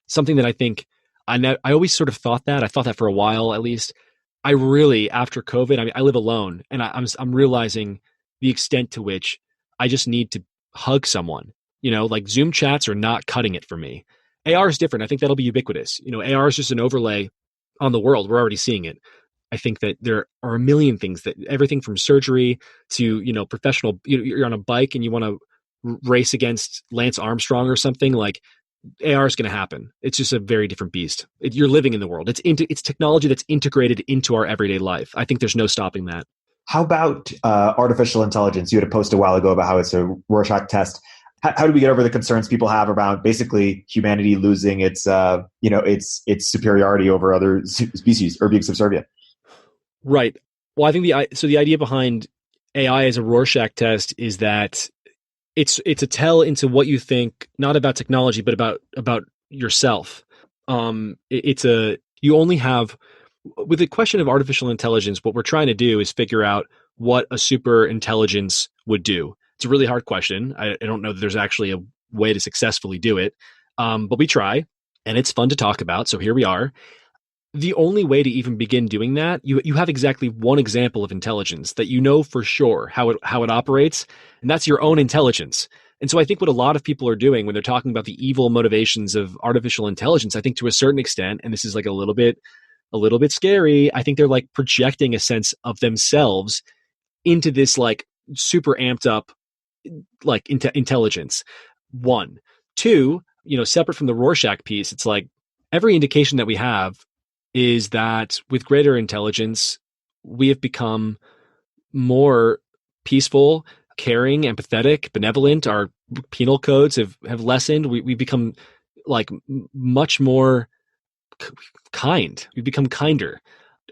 Something that I think I always sort of thought that. I thought that for a while, at least. I really, after COVID, I live alone, and I'm realizing the extent to which I just need to hug someone. Like Zoom chats are not cutting it for me. AR is different. I think that'll be ubiquitous. AR is just an overlay on the world. We're already seeing it. I think that there are a million things, that everything from surgery to, professional, you're on a bike and you want to race against Lance Armstrong or something, like AR is going to happen. It's just a very different beast. You're living in the world. It's technology that's integrated into our everyday life. I think there's no stopping that. How about artificial intelligence? You had a post a while ago about how it's a Rorschach test. How do we get over the concerns people have around basically humanity losing its superiority over other species or being subservient? Right. Well, I think the idea behind AI as a Rorschach test is that it's a tell into what you think, not about technology, but about yourself. You only have, with the question of artificial intelligence, what we're trying to do is figure out what a super intelligence would do. It's a really hard question. I don't know that there's actually a way to successfully do it, but we try, and it's fun to talk about. So here we are. The only way to even begin doing that, you have exactly one example of intelligence that you know for sure how it operates, and that's your own intelligence. And so I think what a lot of people are doing when they're talking about the evil motivations of artificial intelligence, I think to a certain extent, and this is like a little bit scary, I think they're like projecting a sense of themselves into this like super amped up like intelligence. One. Two, separate from the Rorschach piece, it's like every indication that we have is that with greater intelligence, we have become more peaceful, caring, empathetic, benevolent. Our penal codes have lessened. We've become like much more kind. We've become kinder.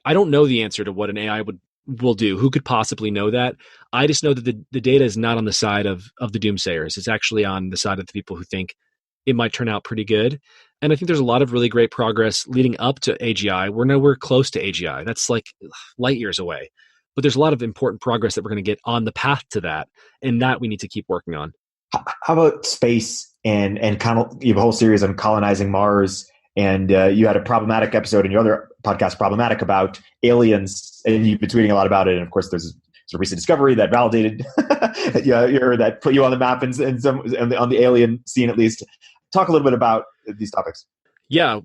I don't know the answer to what an AI will do. Who could possibly know that? I just know that the data is not on the side of the doomsayers. It's actually on the side of the people who think it might turn out pretty good. And I think there's a lot of really great progress leading up to AGI. We're nowhere close to AGI. That's like light years away. But there's a lot of important progress that we're going to get on the path to that. And that we need to keep working on. How about space and you have a whole series on colonizing Mars. And you had a problematic episode in your other podcast, Problematic, about aliens. And you've been tweeting a lot about it. And of course, there's a recent discovery that validated that put you on the map and on the alien scene, at least. Talk a little bit about these topics. Yeah.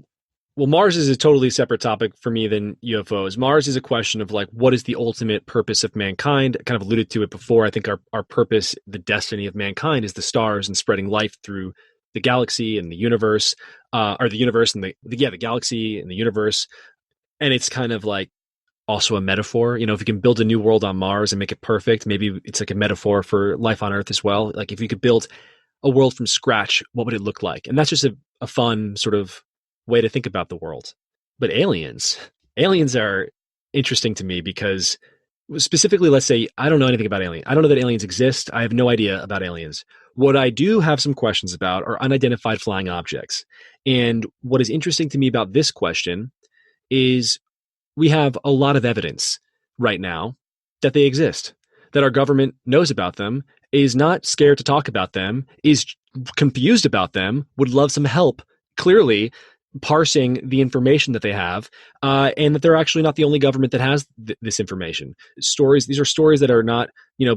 Well, Mars is a totally separate topic for me than UFOs. Mars is a question of like, what is the ultimate purpose of mankind? I kind of alluded to it before. I think our purpose, the destiny of mankind, is the stars and spreading life through the galaxy and the universe, or the universe and the galaxy and the universe. And it's kind of like also a metaphor. If you can build a new world on Mars and make it perfect, maybe it's like a metaphor for life on Earth as well. Like if you could build a world from scratch, what would it look like? And that's just a fun sort of way to think about the world. But aliens are interesting to me because specifically, let's say I don't know anything about aliens. I don't know that aliens exist. I have no idea about aliens. What I do have some questions about are unidentified flying objects. And what is interesting to me about this question is we have a lot of evidence right now that they exist, that our government knows about them, is not scared to talk about them, is confused about them, would love some help, clearly parsing the information that they have, and that they're actually not the only government that has this information. These are stories that are not,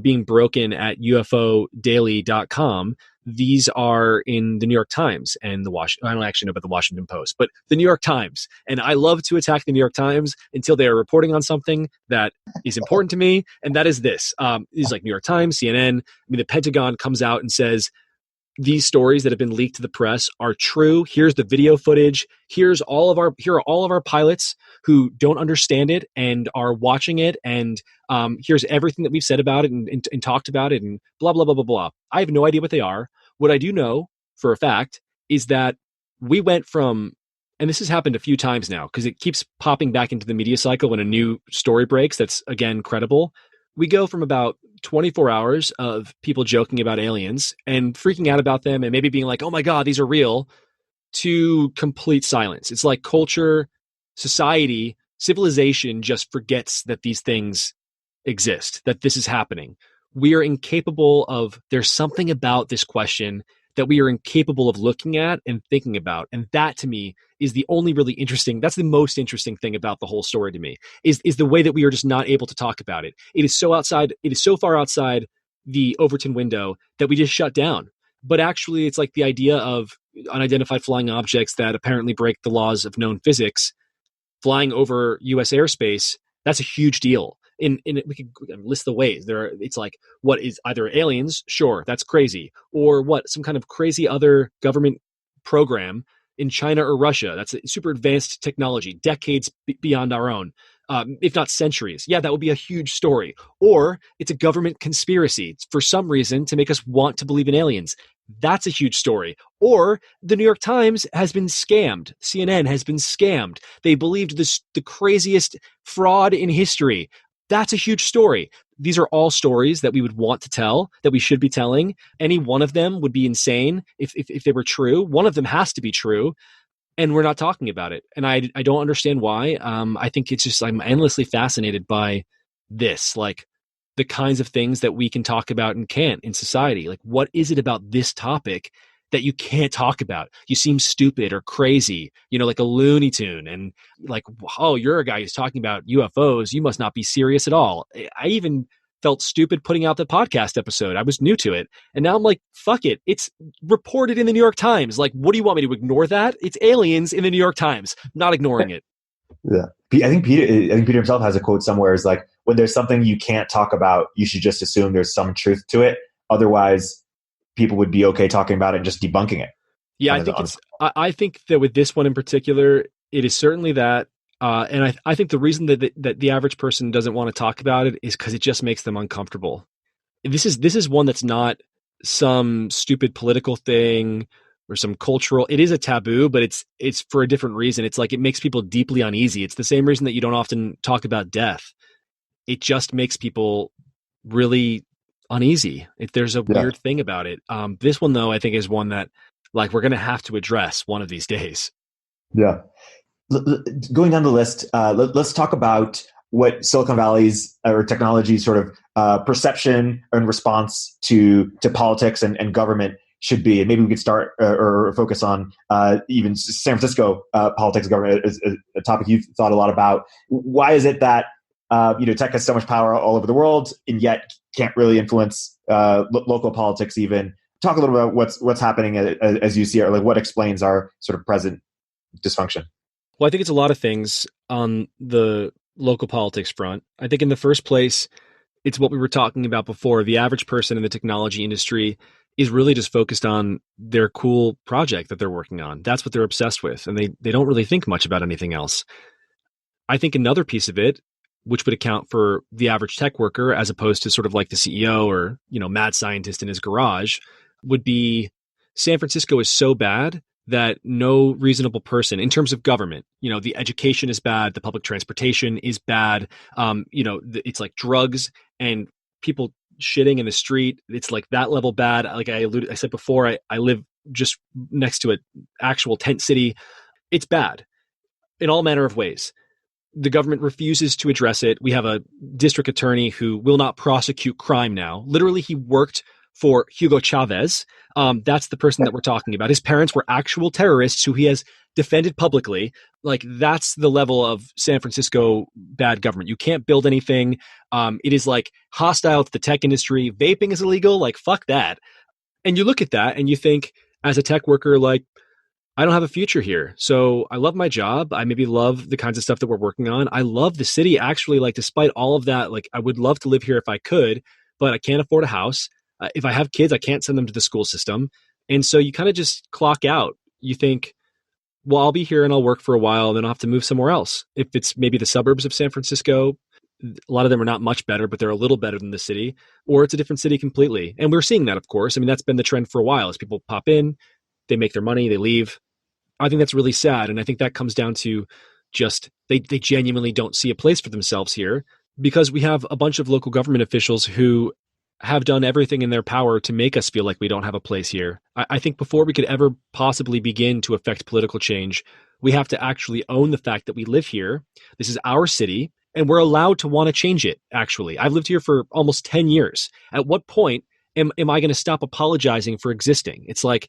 being broken at ufodaily.com. These are in the New York Times and I don't actually know about the Washington Post, but the New York Times. And I love to attack the New York Times until they are reporting on something that is important to me. And that is this. It's like New York Times, CNN. The Pentagon comes out and says, these stories that have been leaked to the press are true. Here's the video footage. Here are all of our pilots who don't understand it and are watching it. And here's everything that we've said about it and talked about it and blah, blah, blah, blah, blah. I have no idea what they are. What I do know for a fact is that we went from, and this has happened a few times now because it keeps popping back into the media cycle when a new story breaks that's, again, credible. We go from about 24 hours of people joking about aliens and freaking out about them and maybe being like, oh my God, these are real, to complete silence. It's like culture, society, civilization just forgets that these things exist, that this is happening. We are incapable of, there's something about this question that we are incapable of looking at and thinking about. And that to me is the only really interesting, that's the most interesting thing about the whole story to me, is the way that we are just not able to talk about it. It is so far outside the Overton window that we just shut down. But actually, it's like the idea of unidentified flying objects that apparently break the laws of known physics flying over U.S. airspace. That's a huge deal. We could list the ways it's like, what is either aliens? Sure, that's crazy. Or what, some kind of crazy other government program in China or Russia. That's a super advanced technology, decades beyond our own, if not centuries. Yeah, that would be a huge story. Or it's a government conspiracy for some reason to make us want to believe in aliens. That's a huge story. Or the New York Times has been scammed. CNN has been scammed. They believed the craziest fraud in history. That's a huge story. These are all stories that we would want to tell, that we should be telling. Any one of them would be insane if they were true. One of them has to be true, and we're not talking about it. And I don't understand why. I think it's just, I'm endlessly fascinated by this, like the kinds of things that we can talk about and can't in society. Like, what is it about this topic that you can't talk about? You seem stupid or crazy, like a Looney Tune, and like, oh, you're a guy who's talking about UFOs. You must not be serious at all. I even felt stupid putting out the podcast episode. I was new to it. And now I'm like, fuck it. It's reported in the New York Times. Like, what do you want me to ignore that? It's aliens in the New York Times. I'm not ignoring it. Yeah. I think Peter himself has a quote somewhere. Is like, when there's something you can't talk about, you should just assume there's some truth to it. Otherwise, people would be okay talking about it and just debunking it. Yeah, I think that with this one in particular, it is certainly that. And I think the reason that the average person doesn't want to talk about it is because it just makes them uncomfortable. This is one that's not some stupid political thing or some cultural. It is a taboo, but it's for a different reason. It's like, it makes people deeply uneasy. It's the same reason that you don't often talk about death. It just makes people really uneasy. If there's a weird thing about it. This one, though, I think is one that, like, we're going to have to address one of these days. Yeah. Going down the list, let's talk about what Silicon Valley's or technology sort of perception and response to politics and government should be. And maybe we could start or focus on even San Francisco politics and government is a topic you've thought a lot about. Why is it that tech has so much power all over the world and yet can't really influence local politics even? Talk a little about what's happening as you see it, or like what explains our sort of present dysfunction. Well, I think it's a lot of things on the local politics front. I think in the first place, it's what we were talking about before. The average person in the technology industry is really just focused on their cool project that they're working on. That's what they're obsessed with. And they don't really think much about anything else. I think another piece of it, which would account for the average tech worker as opposed to sort of like the CEO or, mad scientist in his garage, would be San Francisco is so bad that no reasonable person, in terms of government, the education is bad, the public transportation is bad, it's like drugs and people shitting in the street. It's like that level bad. Like I said before, I live just next to an actual tent city. It's bad in all manner of ways. The government refuses to address it. We have a district attorney who will not prosecute crime now. Literally, he worked for Hugo Chavez. That's the person that we're talking about. His parents were actual terrorists who he has defended publicly. Like, that's the level of San Francisco bad government. You can't build anything. It is like hostile to the tech industry. Vaping is illegal. Like, fuck that. And you look at that and you think, as a tech worker, like, I don't have a future here. So I love my job. I maybe love the kinds of stuff that we're working on. I love the city. Actually, like, despite all of that, like, I would love to live here if I could, but I can't afford a house. If I have kids, I can't send them to the school system. And so you kind of just clock out. You think, well, I'll be here and I'll work for a while, then I'll have to move somewhere else. If it's maybe the suburbs of San Francisco, a lot of them are not much better, but they're a little better than the city, or it's a different city completely. And we're seeing that, of course. I mean, that's been the trend for a while as people pop in, they make their money, they leave. I think that's really sad. And I think that comes down to just they genuinely don't see a place for themselves here, because we have a bunch of local government officials who have done everything in their power to make us feel like we don't have a place here. I think before we could ever possibly begin to affect political change, we have to actually own the fact that we live here. This is our city, and we're allowed to want to change it, actually. I've lived here for almost 10 years. At what point am I going to stop apologizing for existing? It's like,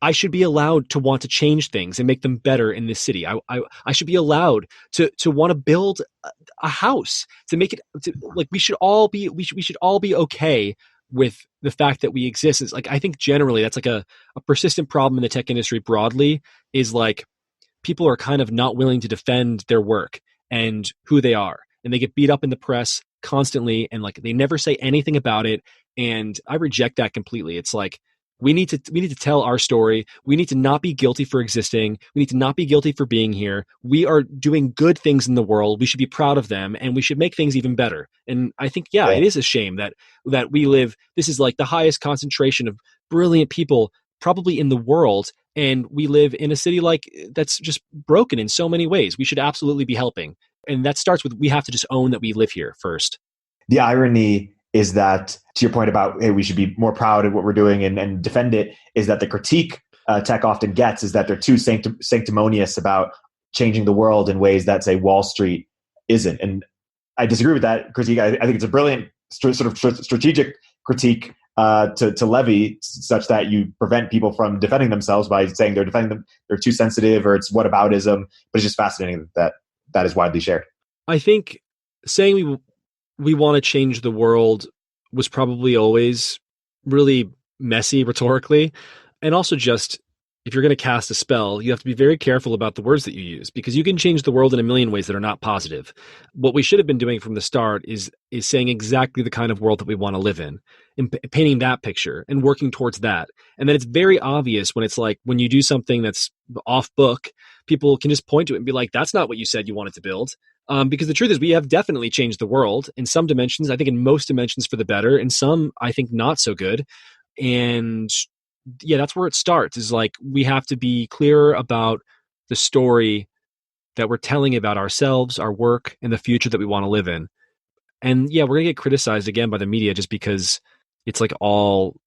I should be allowed to want to change things and make them better in this city. I should be allowed to want to build a house, to make it like we should all be okay with the fact that we exist. It's like, I think generally that's like a persistent problem in the tech industry broadly, is like people are kind of not willing to defend their work and who they are, and they get beat up in the press constantly, and like they never say anything about it. And I reject that completely. It's like, we need to tell our story. We need to not be guilty for existing. We need to not be guilty for being here. We are doing good things in the world. We should be proud of them, and we should make things even better. And I think, yeah, it is a shame that we live. This is like the highest concentration of brilliant people probably in the world, and we live in a city like that's just broken in so many ways. We should absolutely be helping, and that starts with we have to just own that we live here first. The irony is that, to your point about, hey, we should be more proud of what we're doing and defend it, is that the critique tech often gets is that they're too sanctimonious about changing the world in ways that, say, Wall Street isn't. And I disagree with that critique. I think it's a brilliant sort of strategic critique to levy, such that you prevent people from defending themselves by saying they're too sensitive, or it's whataboutism. But it's just fascinating that is widely shared. I think saying we want to change the world was probably always really messy rhetorically. And also just, if you're going to cast a spell, you have to be very careful about the words that you use, because you can change the world in a million ways that are not positive. What we should have been doing from the start is saying exactly the kind of world that we want to live in, and painting that picture and working towards that. And then it's very obvious when it's like, when you do something that's off book, people can just point to it and be like, that's not what you said you wanted to build. Because the truth is, we have definitely changed the world in some dimensions. I think in most dimensions for the better, and some I think not so good. And yeah, that's where it starts, is like, we have to be clear about the story that we're telling about ourselves, our work, and the future that we want to live in. And yeah, we're going to get criticized again by the media just because it's like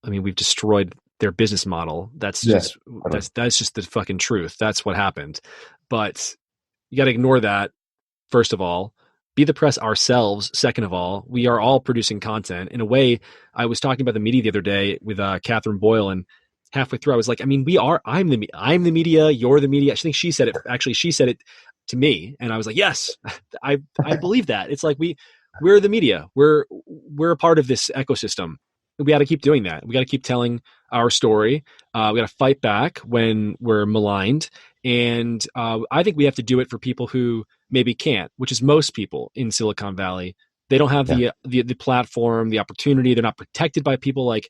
we've destroyed their business model. That's just the fucking truth. That's what happened. But you got to ignore that. First of all, be the press ourselves. Second of all, we are all producing content. In a way, I was talking about the media the other day with Catherine Boyle, and halfway through I was like, I mean, I'm the media, you're the media. I think she said it. Actually, she said it to me, and I was like, yes, I believe that. It's like we're the media. We're a part of this ecosystem. We got to keep doing that. We got to keep telling our story. We got to fight back when we're maligned. And I think we have to do it for people who maybe can't, which is most people in Silicon Valley. They don't have the platform, the opportunity. They're not protected by people like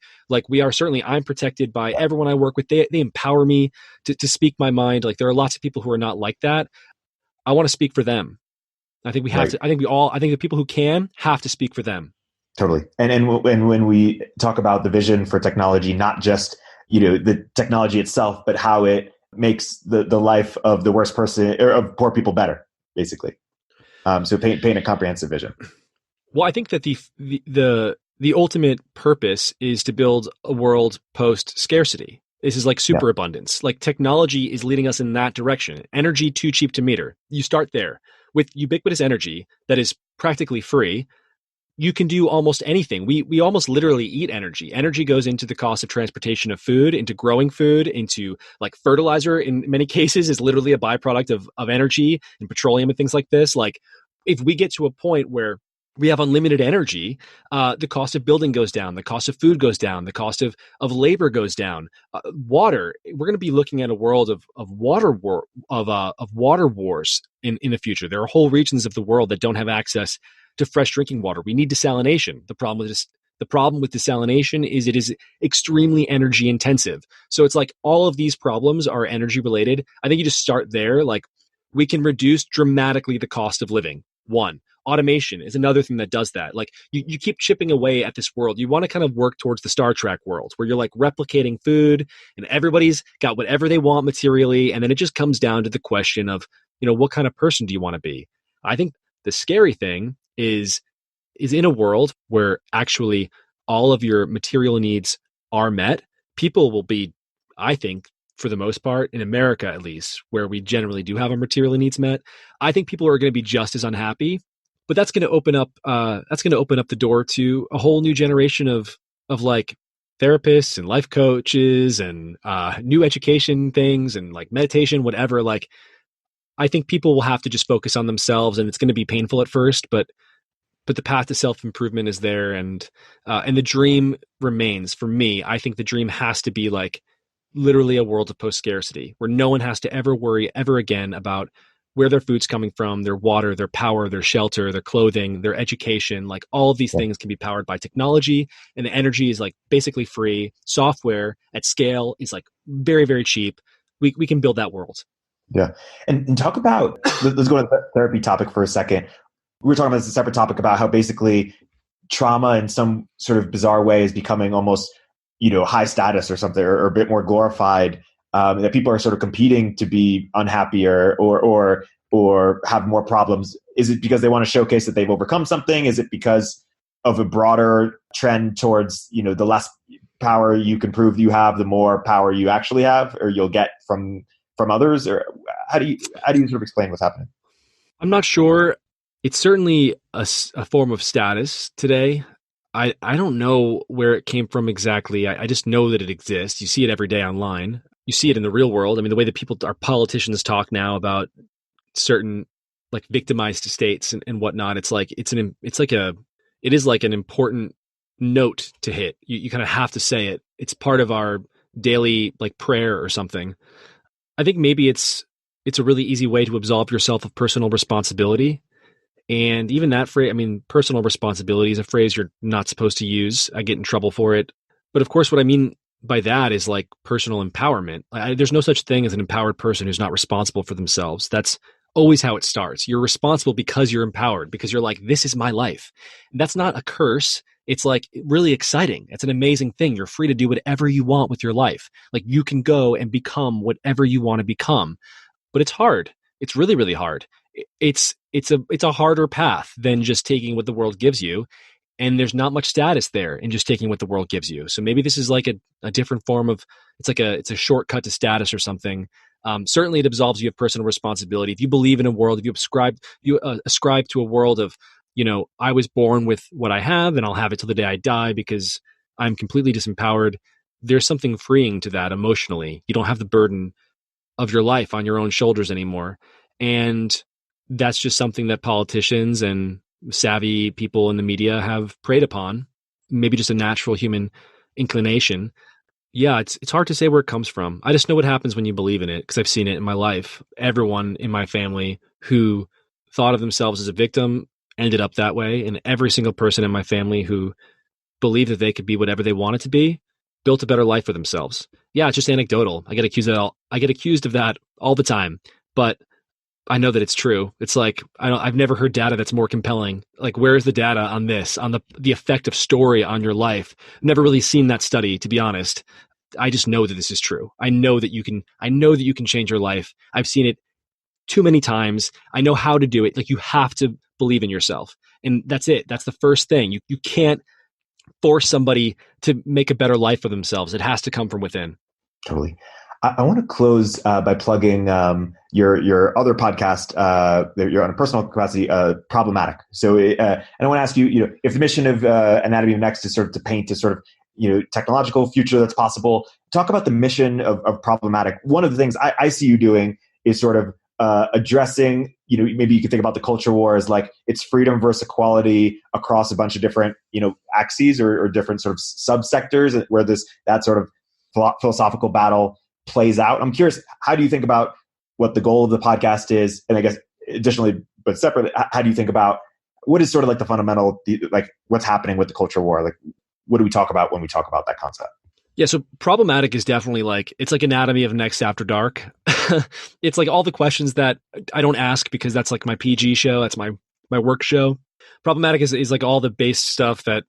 we are. Certainly, I'm protected by everyone I work with. They empower me to speak my mind. Like, there are lots of people who are not like that. I want to speak for them. I think we have to. I think the people who can have to speak for them. Totally. And when we talk about the vision for technology, not just the technology itself, but how it makes the life of the worst person or of poor people better, basically. So paint a comprehensive vision. Well, I think that the ultimate purpose is to build a world post scarcity. This is like superabundance. Like, technology is leading us in that direction. Energy too cheap to meter. You start there with ubiquitous energy that is practically free. You can do almost anything. We almost literally eat energy. Energy goes into the cost of transportation of food, into growing food, into like fertilizer in many cases is literally a byproduct of energy and petroleum and things like this. Like, if we get to a point where we have unlimited energy, the cost of building goes down, the cost of food goes down, the cost of labor goes down. Water, we're going to be looking at a world of water wars in the future. There are whole regions of the world that don't have access to fresh drinking water. We need desalination. The problem with The problem with desalination is it is extremely energy intensive. So it's like all of these problems are energy related. I think you just start there. Like, we can reduce dramatically the cost of living. One, automation is another thing that does that. Like, you keep chipping away at this world. You want to kind of work towards the Star Trek world where you're like replicating food and everybody's got whatever they want materially. And then it just comes down to the question of, what kind of person do you want to be? I think the scary thing is in a world where actually all of your material needs are met, people will be, I think, for the most part, in America at least, where we generally do have our material needs met, I think people are going to be just as unhappy. But that's going to open up the door to a whole new generation of like therapists and life coaches and new education things and like meditation, whatever. Like, I think people will have to just focus on themselves, and it's going to be painful at first, but the path to self-improvement is there, and the dream remains. For me, I think the dream has to be like literally a world of post-scarcity where no one has to ever worry ever again about where their food's coming from, their water, their power, their shelter, their clothing, their education. Like, all of these things can be powered by technology, and the energy is like basically free. Software at scale is like very, very cheap. We can build that world. Yeah. And talk about, let's go to the therapy topic for a second. We were talking about this, a separate topic about how basically trauma in some sort of bizarre way is becoming almost, high status or something, or a bit more glorified, that people are sort of competing to be unhappier or have more problems. Is it because they want to showcase that they've overcome something? Is it because of a broader trend towards, the less power you can prove you have, the more power you actually have, or you'll get from others? Or how do you sort of explain what's happening? I'm not sure. It's certainly a form of status today. I don't know where it came from exactly. I just know that it exists. You see it every day online. You see it in the real world. I mean, the way that our politicians talk now about certain like victimized states and whatnot, it is like an important note to hit. You kind of have to say it. It's part of our daily like prayer or something. I think maybe it's a really easy way to absolve yourself of personal responsibility. And even that phrase, I mean, personal responsibility is a phrase you're not supposed to use. I get in trouble for it. But of course, what I mean by that is like personal empowerment. There's no such thing as an empowered person who's not responsible for themselves. That's always how it starts. You're responsible because you're empowered, because you're like, this is my life. And that's not a curse. It's like really exciting. It's an amazing thing. You're free to do whatever you want with your life. Like, you can go and become whatever you want to become. But it's hard. It's really, really hard. It's a harder path than just taking what the world gives you. And there's not much status there in just taking what the world gives you. So maybe this is like a different form of, it's a shortcut to status or something. Certainly it absolves you of personal responsibility. If you believe in a world, if you ascribe to a world of, I was born with what I have and I'll have it till the day I die because I'm completely disempowered. There's something freeing to that emotionally. You don't have the burden of your life on your own shoulders anymore. And that's just something that politicians and savvy people in the media have preyed upon. Maybe just a natural human inclination. Yeah, it's hard to say where it comes from. I just know what happens when you believe in it because I've seen it in my life. Everyone in my family who thought of themselves as a victim ended up that way. And every single person in my family who believed that they could be whatever they wanted to be built a better life for themselves. Yeah, it's just anecdotal. I get accused of that all the time, but I know that it's true. It's like, I've never heard data that's more compelling. Like, where is the data on this, on the effect of story on your life? Never really seen that study, to be honest. I just know that this is true. I know that you can change your life. I've seen it too many times. I know how to do it. Like, you have to believe in yourself. And that's it. That's the first thing. You can't force somebody to make a better life for themselves. It has to come from within. Totally. I want to close by plugging your other podcast. You're on a personal capacity, Problematic. So, and I want to ask you, if the mission of Anatomy of Next is sort of to paint a sort of technological future that's possible, talk about the mission of Problematic. One of the things I see you doing is sort of addressing. Maybe you could think about the culture war as like it's freedom versus equality across a bunch of different axes or different sort of subsectors where that sort of philosophical battle plays out. I'm curious, how do you think about what the goal of the podcast is? And I guess additionally, but separately, how do you think about what is sort of like the fundamental, like what's happening with the culture war? Like, what do we talk about when we talk about that concept? Yeah, so problematic is definitely like, it's like anatomy of Next After Dark. It's like all the questions that I don't ask because that's like my PG show, that's my work show. Problematic is like all the base stuff that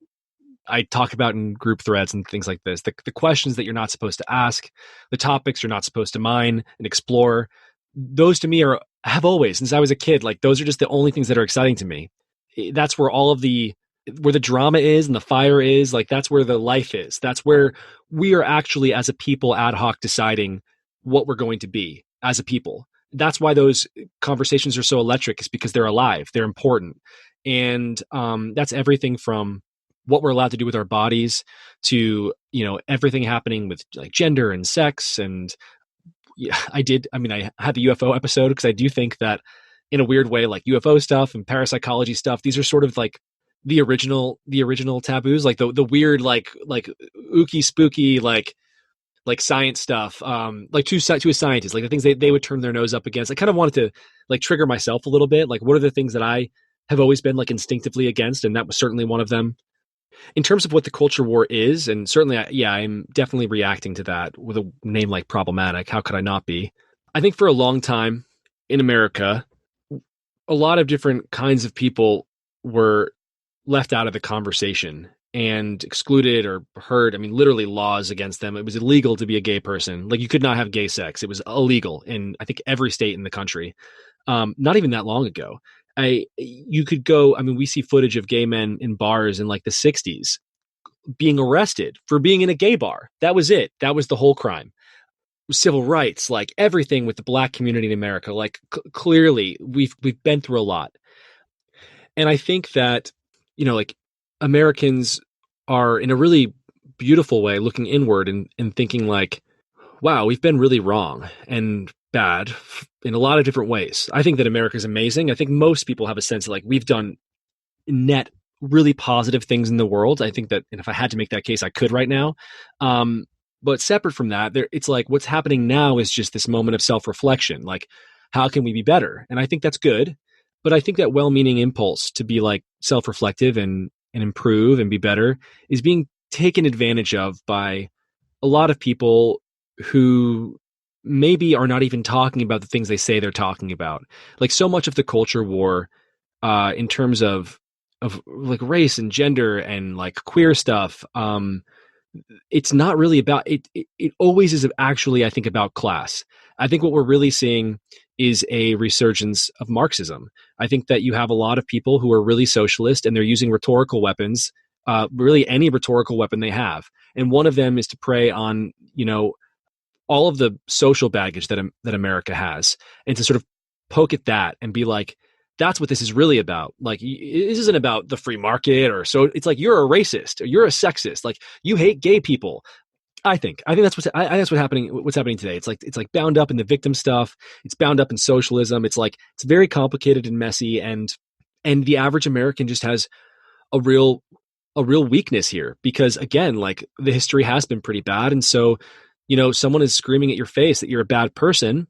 I talk about in group threads and things like this. The questions that you're not supposed to ask, the topics you're not supposed to mine and explore. Those to me have always, since I was a kid, like those are just the only things that are exciting to me. That's where where the drama is and the fire is, like that's where the life is. That's where we are actually as a people ad hoc deciding what we're going to be as a people. That's why those conversations are so electric, is because they're alive, they're important. And that's everything from what we're allowed to do with our bodies to, everything happening with like gender and sex. And yeah, I had the UFO episode because I do think that in a weird way, like UFO stuff and parapsychology stuff, these are sort of like the original taboos, like the weird, like ooky spooky, like science stuff, like to a scientist, like the things they would turn their nose up against. I kind of wanted to like trigger myself a little bit. Like, what are the things that I have always been like instinctively against? And that was certainly one of them. In terms of what the culture war is, and certainly, I'm definitely reacting to that with a name like problematic. How could I not be? I think for a long time in America, a lot of different kinds of people were left out of the conversation and excluded or heard. I mean, literally laws against them. It was illegal to be a gay person. Like you could not have gay sex. It was illegal in, I think, every state in the country. Not even that long ago. You could go, I mean, we see footage of gay men in bars in like the 60s being arrested for being in a gay bar. That was it. That was the whole crime. Civil rights, like everything with the Black community in America, like clearly we've been through a lot. And I think that, like Americans are in a really beautiful way looking inward and thinking like, wow, we've been really wrong and bad in a lot of different ways. I think that America is amazing. I think most people have a sense of like, we've done net really positive things in the world. I think that, and if I had to make that case, I could right now. But separate from that, it's like what's happening now is just this moment of self-reflection. Like, how can we be better? And I think that's good. But I think that well-meaning impulse to be like self-reflective and improve and be better is being taken advantage of by a lot of people who maybe are not even talking about the things they say they're talking about. Like so much of the culture war, in terms of like race and gender and like queer stuff, it's not really about it. It always is actually, I think, about class. I think what we're really seeing is a resurgence of Marxism. I think that you have a lot of people who are really socialist and they're using rhetorical weapons, really any rhetorical weapon they have. And one of them is to prey on, all of the social baggage that America has, and to sort of poke at that and be like, that's what this is really about. Like, this isn't about the free market or so. It's like, you're a racist or you're a sexist. Like, you hate gay people. I think that's what's happening. What's happening today? It's like bound up in the victim stuff. It's bound up in socialism. It's like, it's very complicated and messy. And the average American just has a real weakness here because, again, like the history has been pretty bad. And so, someone is screaming at your face that you're a bad person,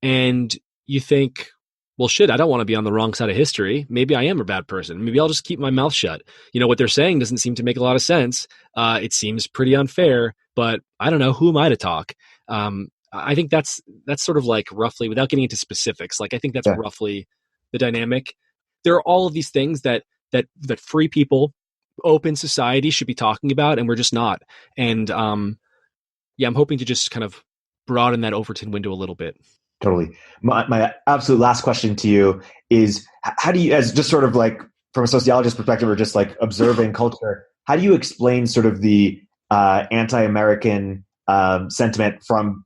and you think, well, shit, I don't want to be on the wrong side of history. Maybe I am a bad person. Maybe I'll just keep my mouth shut. What they're saying doesn't seem to make a lot of sense. It seems pretty unfair, but I don't know. Who am I to talk? I think that's sort of like roughly, without getting into specifics, like I think that's roughly the dynamic. There are all of these things that free people, open society should be talking about, and we're just not. And I'm hoping to just kind of broaden that Overton window a little bit. Totally. My absolute last question to you is, how do you, as just sort of like from a sociologist perspective or just like observing culture, how do you explain sort of the anti-American sentiment from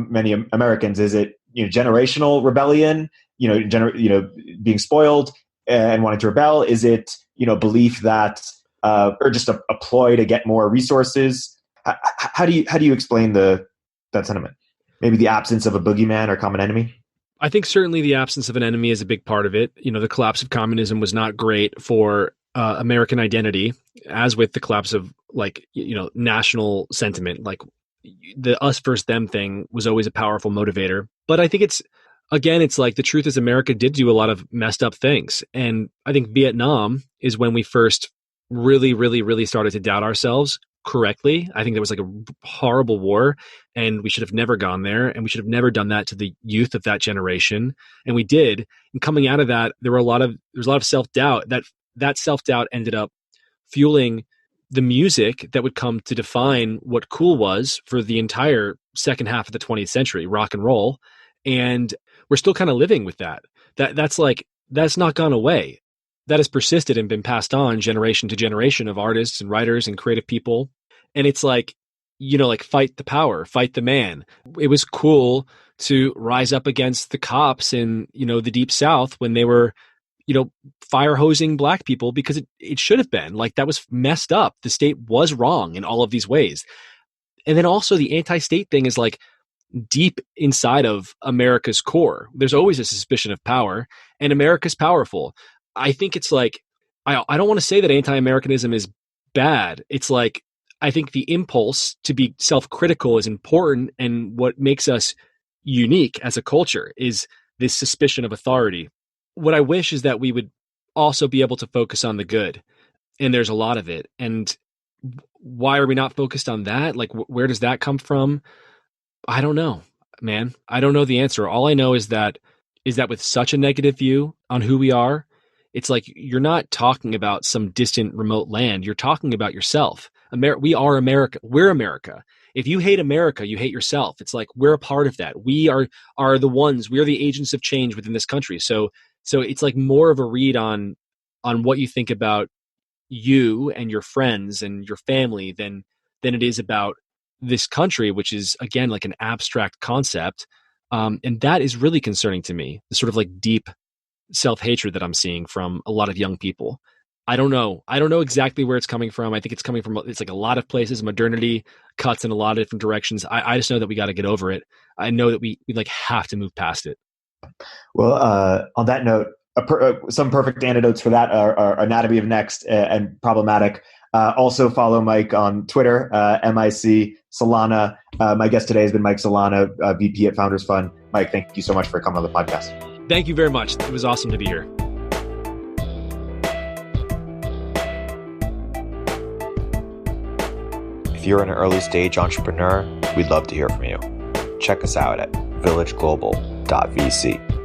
many Americans? Is it generational rebellion, being spoiled and wanting to rebel? Is it belief that or just a ploy to get more resources? How do you explain that sentiment? Maybe the absence of a boogeyman or common enemy? I think certainly the absence of an enemy is a big part of it. The collapse of communism was not great for American identity, as with the collapse of national sentiment. Like the us versus them thing was always a powerful motivator. But I think it's like the truth is America did do a lot of messed up things. And I think Vietnam is when we first really, really, really started to doubt ourselves correctly. I think there was like a horrible war, and we should have never gone there, and we should have never done that to the youth of that generation. And we did. And coming out of that, there was a lot of self-doubt. That self-doubt ended up fueling the music that would come to define what cool was for the entire second half of the 20th century, rock and roll. And we're still kind of living with that. That's not gone away. That has persisted and been passed on generation to generation of artists and writers and creative people. And it's like, like fight the power, fight the man. It was cool to rise up against the cops in, the Deep South when they were, fire hosing Black people, because it should have been. Like, that was messed up. The state was wrong in all of these ways. And then also the anti-state thing is like deep inside of America's core. There's always a suspicion of power, and America's powerful. I think it's like, I don't want to say that anti-Americanism is bad. It's like, I think the impulse to be self-critical is important, and what makes us unique as a culture is this suspicion of authority. What I wish is that we would also be able to focus on the good, and there's a lot of it. And why are we not focused on that? Like, where does that come from? I don't know, man. I don't know the answer. All I know is that with such a negative view on who we are, it's like you're not talking about some distant remote land. You're talking about yourself. We are America. We're America. If you hate America, you hate yourself. It's like we're a part of that. We are the ones. We are the agents of change within this country. So it's like more of a read on what you think about you and your friends and your family than it is about this country, which is, again, like an abstract concept. And that is really concerning to me, the sort of like deep self-hatred that I'm seeing from a lot of young people. I don't know exactly where it's coming from. I think it's like a lot of places. Modernity cuts in a lot of different directions. I just know that we got to get over it. I know that we like have to move past it. Well, on that note, some perfect antidotes for that are Anatomy of Next and Problematic. Also follow Mike on Twitter, MIC Solana. My guest today has been Mike Solana, VP at Founders Fund. Mike, thank you so much for coming on the podcast. Thank you very much. It was awesome to be here. If you're an early stage entrepreneur, we'd love to hear from you. Check us out at villageglobal.vc.